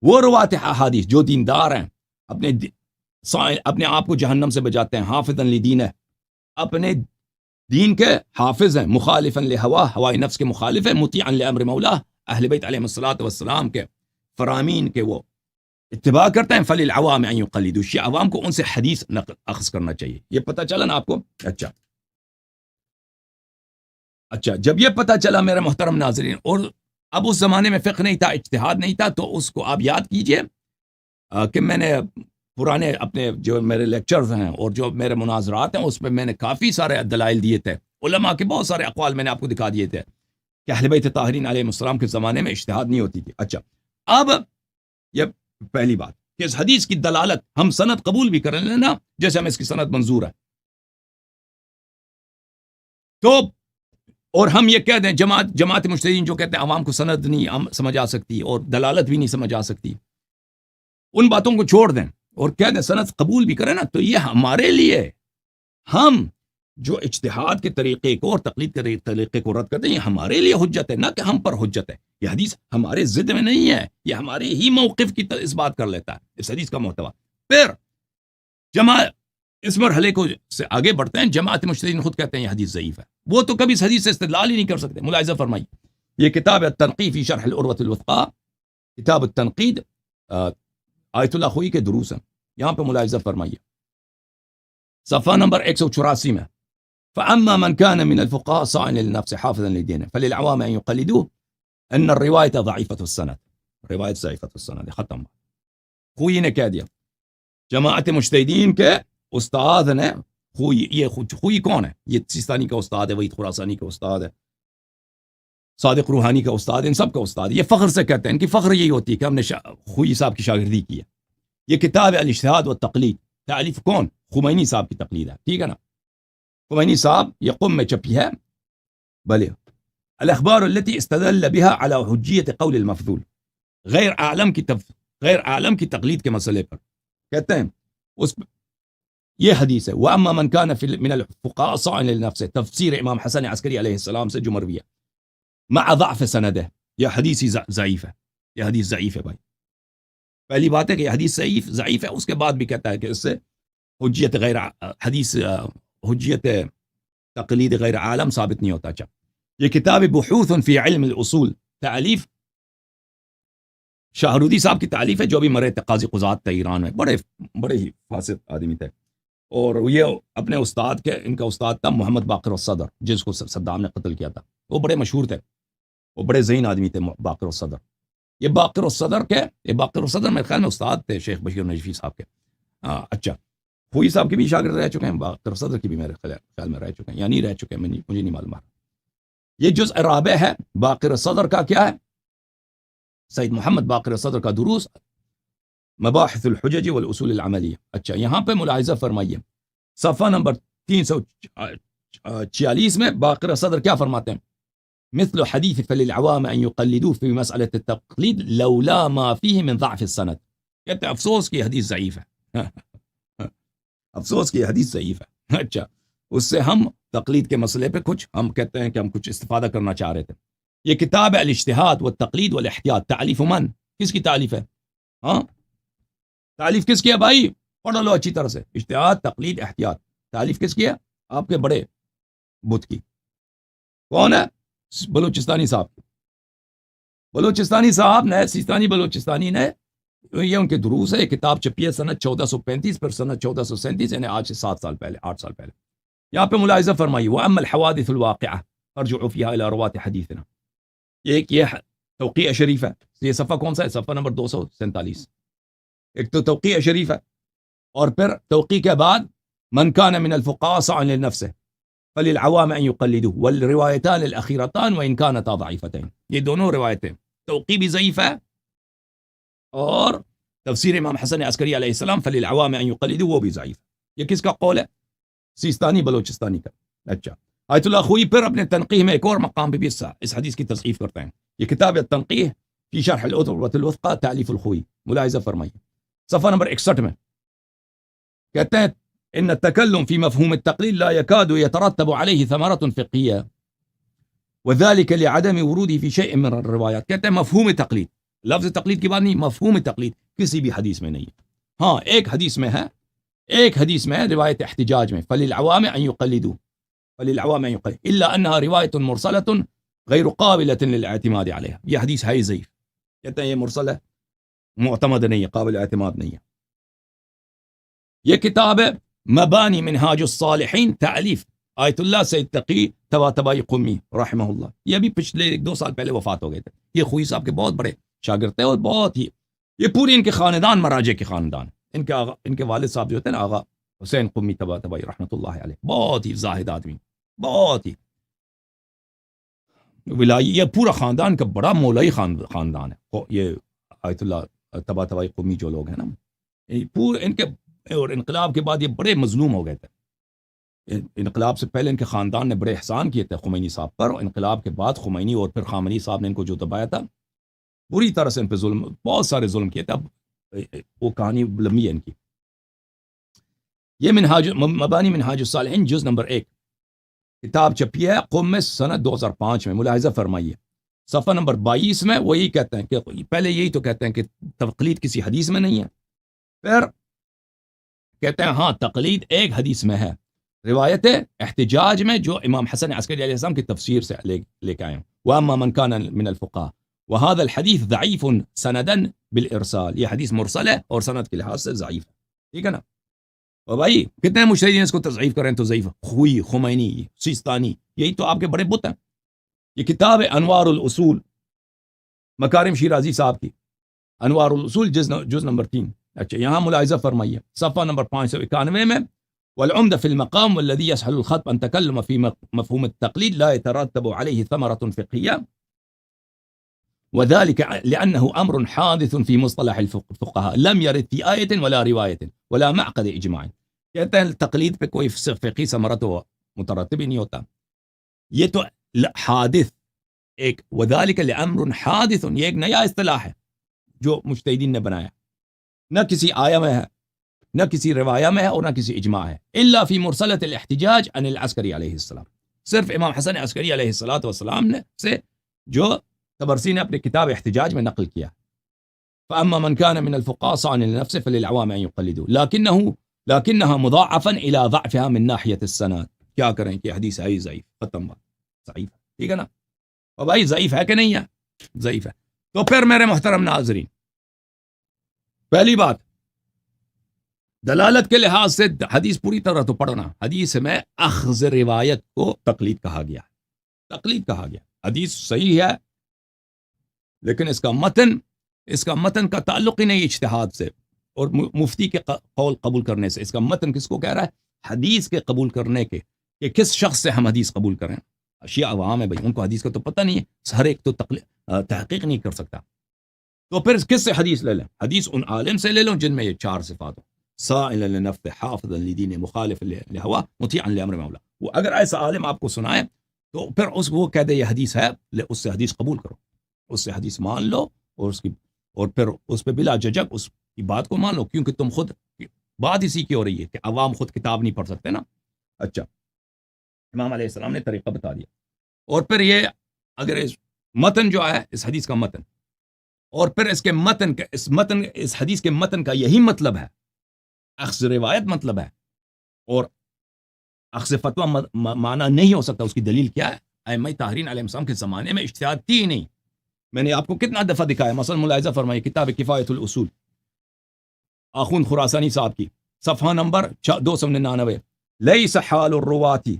وہ روات احادیث جو دیندار ہیں، اپنے آپ کو جہنم سے بچاتے ہیں، حافظا لدین ہے، اپنے دین کے حافظ ہیں، مخالفا لہوا، ہوائے نفس کے مخالف ہیں، مطیعا لامر مولا، اہل بیت علیہ الصلوۃ والسلام کے فرامین کے وہ اتباع کرتے ہیں. فللعوام ان یقلدوا. شیعہ عوام کو ان سے حدیث اخذ کرنا چاہیے. یہ پتہ چلا نا آپ کو؟ اچھا، جب یہ پتہ چلا میرے محترم ناظرین، اور اب اس زمانے میں فقہ نہیں تھا، اجتہاد نہیں تھا، تو اس کو آپ یاد کیجئے کہ میں نے پرانے اپنے جو میرے لیکچرز ہیں اور جو میرے مناظرات ہیں، اس پہ میں نے کافی سارے دلائل دیے تھے. علماء کے بہت سارے اقوال میں نے آپ کو دکھا دیے تھے کہ اہل بیت طاہرین علیہ السلام کے زمانے میں اجتہاد نہیں ہوتی تھی. اچھا، اب یہ پہلی بات کہ اس حدیث کی دلالت ہم سند قبول بھی کر لینا، جیسے ہم اس کی سند منظور ہے، تو اور ہم یہ کہہ دیں جماعت مجتہدین جو کہتے ہیں عوام کو سند نہیں سمجھ آ سکتی اور دلالت بھی نہیں سمجھ آ سکتی، ان باتوں کو چھوڑ دیں اور کہہ دیں سند قبول بھی کریں نا، تو یہ ہمارے لیے، ہم جو اجتہاد کے طریقے کو اور تقلید کے طریقے کو رد کرتے ہیں، یہ ہمارے لیے حجت ہے، نہ کہ ہم پر حجت ہے. یہ حدیث ہمارے ضد میں نہیں ہے، یہ ہمارے ہی موقف کی اس بات کر لیتا ہے، اس حدیث کا محتوا. پھر اس مرحلے کو سے آگے بڑھتے ہیں. جماعت مجتہدین خود کہتے ہیں یہ حدیث ضعیف ہے. وہ تو کبھی اس حدیث سے استدلال ہی نہیں کر سکتے. ملاحظہ فرمائیے یہ کتاب ہے التنقیح فی شرح العروۃ الوثقی، کتاب التنقید آیت اللہ خوئی کے دروس ہیں. یہاں پہ ملاحظہ فرمائیے صفحہ نمبر 184 میں فأما من كان من الفقهاء صائنا للنفس حافظا لدينه فللعوام أن يقلدوه أن الرواية ضعيفة السند. روایت ضعیفة السند. ختم. خوئی نے کہہ دیا جماعت مجتہدین کے استاد نے خوئی. یہ خوئی کون ہے؟ یہ سیستانی کا استاد ہے، وحید خراسانی کا استاد ہے، صادق روحانی کا استاد، ان سب کا استاد. یہ فخر سے کہتے ہیں، ان کی فخر یہی ہوتی ہے کہ ہم نے خوئی صاحب کی شاگردی کی ہے. یہ کتاب ہے الاجتہاد والتقلید. تعلیف کون؟ خمینی صاحب کی تقلید ہے. ٹھیک ہے نا؟ خمینی صاحب یہ قم میں چھپی ہے. بلے الاخبار التي استدل بها على حجیت قول المفضول. غیر عالم کی تقلید کے مسئلے پر کہتے ہیں اس یہ حدیث ہے. واما من كان من الفقهاء صائنا للنفس، تفسیر امام حسن عسکری علیہ السلام سے جو مروی ہے مع ضعف سند ہے. یہ حدیث ضعیف ہے. یہ حدیث ضعیف ہے بھائی. پہلی بات ہے کہ یہ حدیث ضعیف ہے. اس کے بعد بھی کہتا ہے کہ اس سے حجیت غیر حدیث حجیت تقلید غیر عالم ثابت نہیں ہوتا. اچھا یہ کتاب بحوث فی علم الاصول، تعلیف شاہرودی صاحب کی تعلیف ہے جو بھی مرے قاضی قضات تھے ایران میں. بڑے ہی فاسد آدمی تھے. اور یہ اپنے استاد کے، ان کا استاد تھا محمد باقر الصدر جس کو صدام نے قتل کیا تھا. وہ بڑے مشہور تھے، وہ بڑے ذہین آدمی تھے باقر الصدر. یہ باقر الصدر میرے خیال میں استاد تھے شیخ بشیر نجفی صاحب کے. اچھا خوئی صاحب کے بھی شاگرد رہ چکے ہیں، باقر الصدر کی بھی میرے خیال میں رہ چکے ہیں یا نہیں رہ چکے ہیں، مجھے نہیں معلوم. یہ جزء رابع ہے باقر الصدر کا. کیا ہے؟ سید محمد باقر الصدر کا دروس مباحث الحجج والاصول العملیہ. اچھا یہاں پہ ملاحظہ فرمائیے صفحہ نمبر 346 میں باقر الصدر کیا فرماتے ہیں؟ مثل حدیث فللعوام ان يقلدوا في مسألة التقلید لولا ما فيه من ضعف السند. کہتے ہیں افسوس کی حدیث ضعیف ہے. افسوس کی حدیث ضعیف ہے. اچھا اس سے ہم تقلید کے مسئلے پہ ہم کہتے ہیں کہ ہم کچھ استفادہ کرنا چاہ رہے تھے. یہ کتاب ہے الاجتہاد والتقلید والاحتیاط. تعلیف من؟ کس کی تعلیف ہے؟ ہاں تعلیف کس کی ہے بھائی؟ پڑھ لو اچھی طرح سے. اجتہاد، تقلید، احتیاط. تعلیف کس کی ہے؟ آپ کے بڑے بت کی. کون ہے؟ بلوچستانی صاحب. بلوچستانی صاحب نے، سیستانی بلوچستانی نے، یہ ان کے دروس ہے. یہ کتاب چھپی ہے سنت 1435 پر سنت 1437، یعنی آج سے 8 سال پہلے. یہاں پہ ملاحظہ فرمائیے وَأَمَّا الْحَوَادِثُ الْوَاقِعَةُ فَارْجِعُوا فِيهَا إِلَىٰ رُوَاةِ حَدِيثِنَا. یہ توقیع شریف ہے. یہ صفحہ کون سا ہے؟ صفحہ نمبر 247. ایک تو توقیع شریف ہے، اور پھر توقیع کے بعد من كان من الفقهاء صائنا للنفس فللعوام ان يقلدوه والروایتان الاخیرتان وان كانتا ضعیفتین. یہ دونوں روایتیں توقیع بھی ضعیف ہے، اور تفسیر امام حسن عسکری علیہ السلام فللعوام ان يقلدوه وہ بھی ضعیف. یہ کس کا قول ہے؟ سیستانی بلوچستانی کا. اچھا آیت اللہ خوئی پھر اپنے تنقیح میں ایک اور مقام پہ بھی اس حدیث کی تصحیح کرتے ہیں. یہ کتاب التنقیح فی شرح العروۃ الوثقی تعلیف الخوئی. ملاحظہ فرمائیے صفحہ نمبر 61 میں کہتے ہیں ان التکلم فی مفہوم التقلید لا يكاد يترتب عليه ثمرة فقهیہ وذلك لعدم وروده في شيء من الروایات. کہتے ہیں مفہوم تقلید، لفظ تقلید کی بات نہیں، مفہوم تقلید کسی بھی حدیث میں نہیں ہے. ہاں ایک حدیث میں ہے روایت احتجاج میں فللعوام ان يقلدوا الا انها روایت مرسلۃ غیر قابلۃ للاعتماد علیہا. یہ حدیث ہے ضعیف. کہتے ہیں یہ مرسل ہے، معتمد نہیں ہے، قابل اعتماد نہیں ہے. یہ کتاب ہے مبانی منہاج الصالحین، تعلیف آیت اللہ سید تقی طباطبائی قمی رحمہ اللہ. یہ بھی پچھلے 2 سال پہلے وفات ہو گئے تھے. یہ خوئی صاحب کے بہت بڑے شاگرد تھے، اور بہت ہی یہ پوری ان کے خاندان مراجع کے خاندان. ان کے والد صاحب جو تھے نا آغا حسین قمی طباطبائی رحمۃ اللہ علیہ، بہت ہی زاہد آدمی، بہت ہی ولائی. یہ پورا خاندان کا بڑا مولائی خاندان ہے. یہ آیت اللہ طباطبائی قمی جو لوگ ہیں نا، پورے ان کے، اور انقلاب کے بعد یہ بڑے مظلوم ہو گئے تھے. انقلاب سے پہلے ان کے خاندان نے بڑے احسان کیے تھے خمینی صاحب پر، اور انقلاب کے بعد خمینی اور پھر خامنئی صاحب نے ان کو جو دبایا تھا، بری طرح سے ان پہ ظلم، بہت سارے ظلم کیے تھے. اب وہ کہانی لمبی ہے ان کی. یہ مبانی منہاج الصالحین جز نمبر 1 کتاب چھپی ہے قم میں سنت 2005 میں. ملاحظہ فرمائیے صفحہ نمبر 22 میں وہ یہی کہتے ہیں کہ پہلے یہی تو کہتے ہیں کہ تقلید کسی حدیث میں نہیں ہے، پھر کہتے ہیں ہاں تقلید ایک حدیث میں ہے، روایت احتجاج میں جو امام حسن عسکری علیہ السلام کی تفسیر سے لے کے آئے ہیں. واما من كان من الفقهاء وهذا الحديث ضعيف سندا بالارسال، یہ حدیث مرسل ہے اور سند کے لحاظ سے ضعیف ہے. ٹھیک ہے نا؟ اور بھائی کتنے مجتہدین اس کو تضعیف کریں تو ضعیف، خوئی، خمینی، سیستانی، یہی تو آپ کے بڑے بت ہیں. یہ کتاب ہے انوار الاصول، مکارم شیرازی صاحب کی، انوار الاصول جز نمبر 3. اچھا یہاں ملاحظہ فرمائیے صفحہ نمبر 591 میں، والعمدہ فی المقام والذی یسهل الخطب ان تکلم فی مفہوم التقلید لا يترتب علیہ ثمرة فقہیہ وذلك لأنه أمر حادث في مصطلح الفقهاء لم يرد في آية ولا رواية ولا معقد إجماع. کہتے ہیں تقلید پہ کوئی فقہی ثمرہ تو مترتب ہی نہیں ہوتا، یہ تو حادث ایک، وذلك لأمر حادث، یہ ایک نیا اصطلاح ہے جو مجتہدین نے بنایا، نہ کسی آیہ میں ہے، نہ کسی روایہ میں ہے، اور نہ کسی اجماع ہے. الا فی مرسلۃ الاحتجاج عن العسکری علیہ السلام، صرف امام حسن عسکری علیہ السلام نے سے جو طبرسی نے اپنے کتاب احتجاج میں نقل کیا. فاما من كان من الفقهاء صانع لنفسه فللعوام ان يقلدوا لكنها مضاعفا الى ضعفها من ناحيه السند. کیا کریں کہ حدیث ہے ضعیف، ختم بات، ضعیف. ٹھیک ہے نا؟ اور بھائی ضعیف ہے کہ نہیں ہے؟ ضعیف ہے. تو پھر میرے محترم ناظرین، پہلی بات دلالت کے لحاظ سے حدیث پوری طرح تو پڑھنا، حدیث میں اخذ روایت کو تقلید کہا گیا، تقلید کہا گیا. حدیث صحیح ہے لیکن اس کا متن کا تعلق ہی نہیں اجتہاد سے اور مفتی کے قول قبول کرنے سے. اس کا متن کس کو کہہ رہا ہے؟ حدیث کے قبول کرنے کے، کہ کس شخص سے ہم حدیث قبول کریں. اشیاء عوام ہے بھائی، ان کو حدیث کا تو پتہ نہیں ہے، ہر ایک تو تحقیق نہیں کر سکتا. تو پھر کس سے حدیث لے لیں؟ حدیث ان عالم سے لے لو جن میں یہ 4 صفات ہو: سائلا لنفسه حافظا لدین مخالف لہوا مطیعا لامر مولا. وہ اگر ایسا عالم آپ کو سنائے تو پھر وہ کہہ دے یہ حدیث ہے، اس سے حدیث قبول کرو، اس سے حدیث مان لو، اور پھر اس پہ بلا جھجک اس کی بات کو مان لو، کیونکہ تم خود بات اسی کی ہو رہی ہے کہ عوام خود کتاب نہیں پڑھ سکتے نا. اچھا امام علیہ السلام نے طریقہ بتا دیا. اور پھر یہ اگر اس متن جو ہے اس حدیث کا متن، اور پھر اس کے متن کا اس حدیث کے متن کا یہی مطلب ہے، اخذ روایت مطلب ہے، اور اخذ فتویٰ معنی نہیں ہو سکتا. اس کی دلیل کیا ہے؟ ائمہ طاہرین علیہ السلام کے زمانے میں اجتہاد تھی ہی نہیں. میں نے آپ کو کتنا دفعہ دکھایا، مثلا ملاحظہ فرمائیے کتاب کفایت الاصول آخوند خراسانی صاحب کی، صفحہ نمبر 299. لیس حال الرواة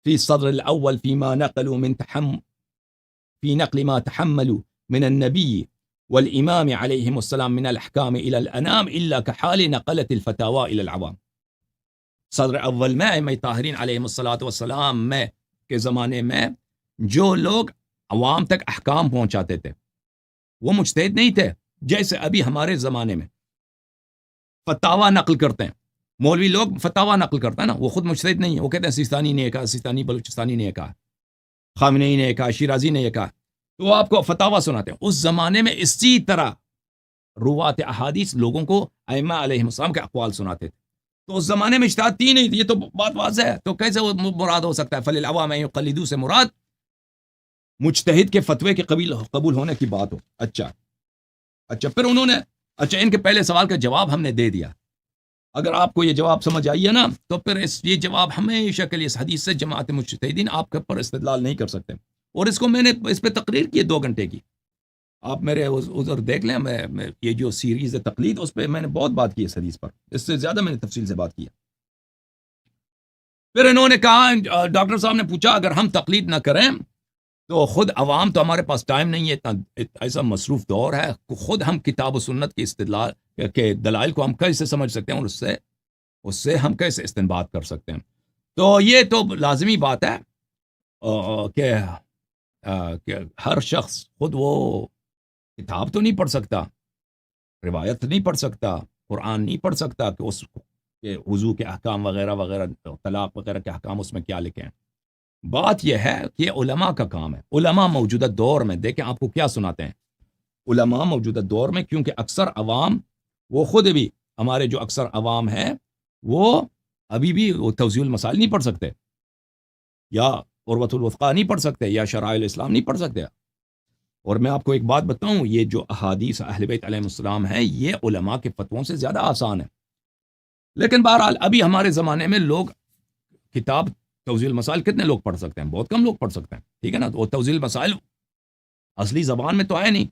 فی الصدر الاول فیما نقلوا فی نقل ما تحملوا من النبی والامام علیہم السلام من الاحکام الى الانام الا كحال نقلت الفتاوى الى العوام. صدر اول میں ائمہ طاہرین علیہم السلام میں کے زمانے میں جو لوگ عوام تک احکام پہنچاتے تھے وہ مجتہد نہیں تھے، جیسے ابھی ہمارے زمانے میں فتاوی نقل کرتے ہیں. مولوی لوگ فتاوی نقل کرتے ہیں نا، وہ خود مجتہد نہیں ہے. وہ کہتے ہیں سیستانی نے یہ کہا، سیستانی بلوچستانی نے یہ کہا، خامنئی نے یہ کہا، شیرازی نے یہ کہا، تو وہ آپ کو فتاوی سناتے ہیں. اس زمانے میں اسی طرح روات احادیث لوگوں کو ائمہ علیہ السلام کے اقوال سناتے تھے. تو اس زمانے میں اجتہاد تھی نہیں، یہ تو بات واضح ہے. تو کیسے وہ مراد ہو سکتا ہے؟ فللعوام ان یقلدوا سے مراد مجتہد کے فتوے کے قبول ہونے کی بات ہو. اچھا پھر انہوں نے ان کے پہلے سوال کا جواب ہم نے دے دیا. اگر آپ کو یہ جواب سمجھ آئیے نا تو پھر یہ جواب ہمیشہ کے لیے اس حدیث سے جماعت مجتہدین آپ کے پر استدلال نہیں کر سکتے. اور اس کو میں نے اس پہ تقریر کی 2 گھنٹے کی، آپ میرے ادھر دیکھ لیں. میں یہ جو سیریز ہے تقلید، اس پہ میں نے بہت بات کی اس حدیث پر، اس سے زیادہ میں نے تفصیل سے بات کی. پھر انہوں نے کہا، ڈاکٹر صاحب نے پوچھا اگر ہم تقلید نہ کریں تو خود عوام تو ہمارے پاس ٹائم نہیں ہے، اتنا ایسا مصروف دور ہے، خود ہم کتاب و سنت کے استدلال کے دلائل کو ہم کیسے سمجھ سکتے ہیں، اور اس سے ہم کیسے استنباط کر سکتے ہیں. تو یہ تو لازمی بات ہے کہ ہر شخص خود وہ کتاب تو نہیں پڑھ سکتا، روایت نہیں پڑھ سکتا، قرآن نہیں پڑھ سکتا کہ اس کے وضو کے احکام وغیرہ وغیرہ، طلاق وغیرہ کے احکام اس میں کیا لکھے ہیں. بات یہ ہے کہ یہ علماء کا کام ہے. علماء موجودہ دور میں دیکھیں آپ کو کیا سناتے ہیں. علماء موجودہ دور میں، کیونکہ اکثر عوام، وہ خود بھی ہمارے جو اکثر عوام ہیں وہ ابھی بھی وہ توضیح المسائل نہیں پڑھ سکتے، یا عروۃ الوثقیٰ نہیں پڑھ سکتے، یا شرائع الاسلام نہیں پڑھ سکتے. اور میں آپ کو ایک بات بتاؤں، یہ جو احادیث اہل بیت علیہ السلام ہیں یہ علماء کے فتووں سے زیادہ آسان ہے. لیکن بہرحال ابھی ہمارے زمانے میں لوگ کتاب توضیح المسائل کتنے لوگ پڑھ سکتے ہیں؟ بہت کم لوگ پڑھ سکتے ہیں، ٹھیک ہے نا. تو وہ توضیح المسائل اصلی زبان میں تو ہے نہیں.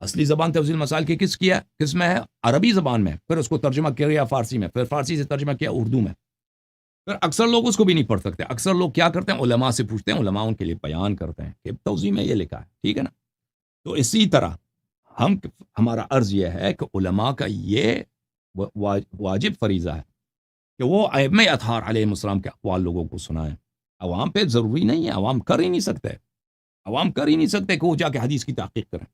اصلی زبان توضیح المسائل کی کس میں ہے؟ عربی زبان میں. پھر اس کو ترجمہ کیا فارسی میں، پھر فارسی سے ترجمہ کیا اردو میں. پھر اکثر لوگ اس کو بھی نہیں پڑھ سکتے. اکثر لوگ کیا کرتے ہیں؟ علماء سے پوچھتے ہیں، علماء ان کے لیے بیان کرتے ہیں کہ توضیح میں یہ لکھا ہے، ٹھیک ہے نا. تو اسی طرح ہمارا عرض یہ ہے کہ علماء کا یہ واجب فریضہ ہے کہ وہ ائمہ اطہار علیہ السلام کے اقوال لوگوں کو سنائیں. عوام پہ ضروری نہیں ہے، عوام کر ہی نہیں سکتے کہ وہ جا کے حدیث کی تحقیق کریں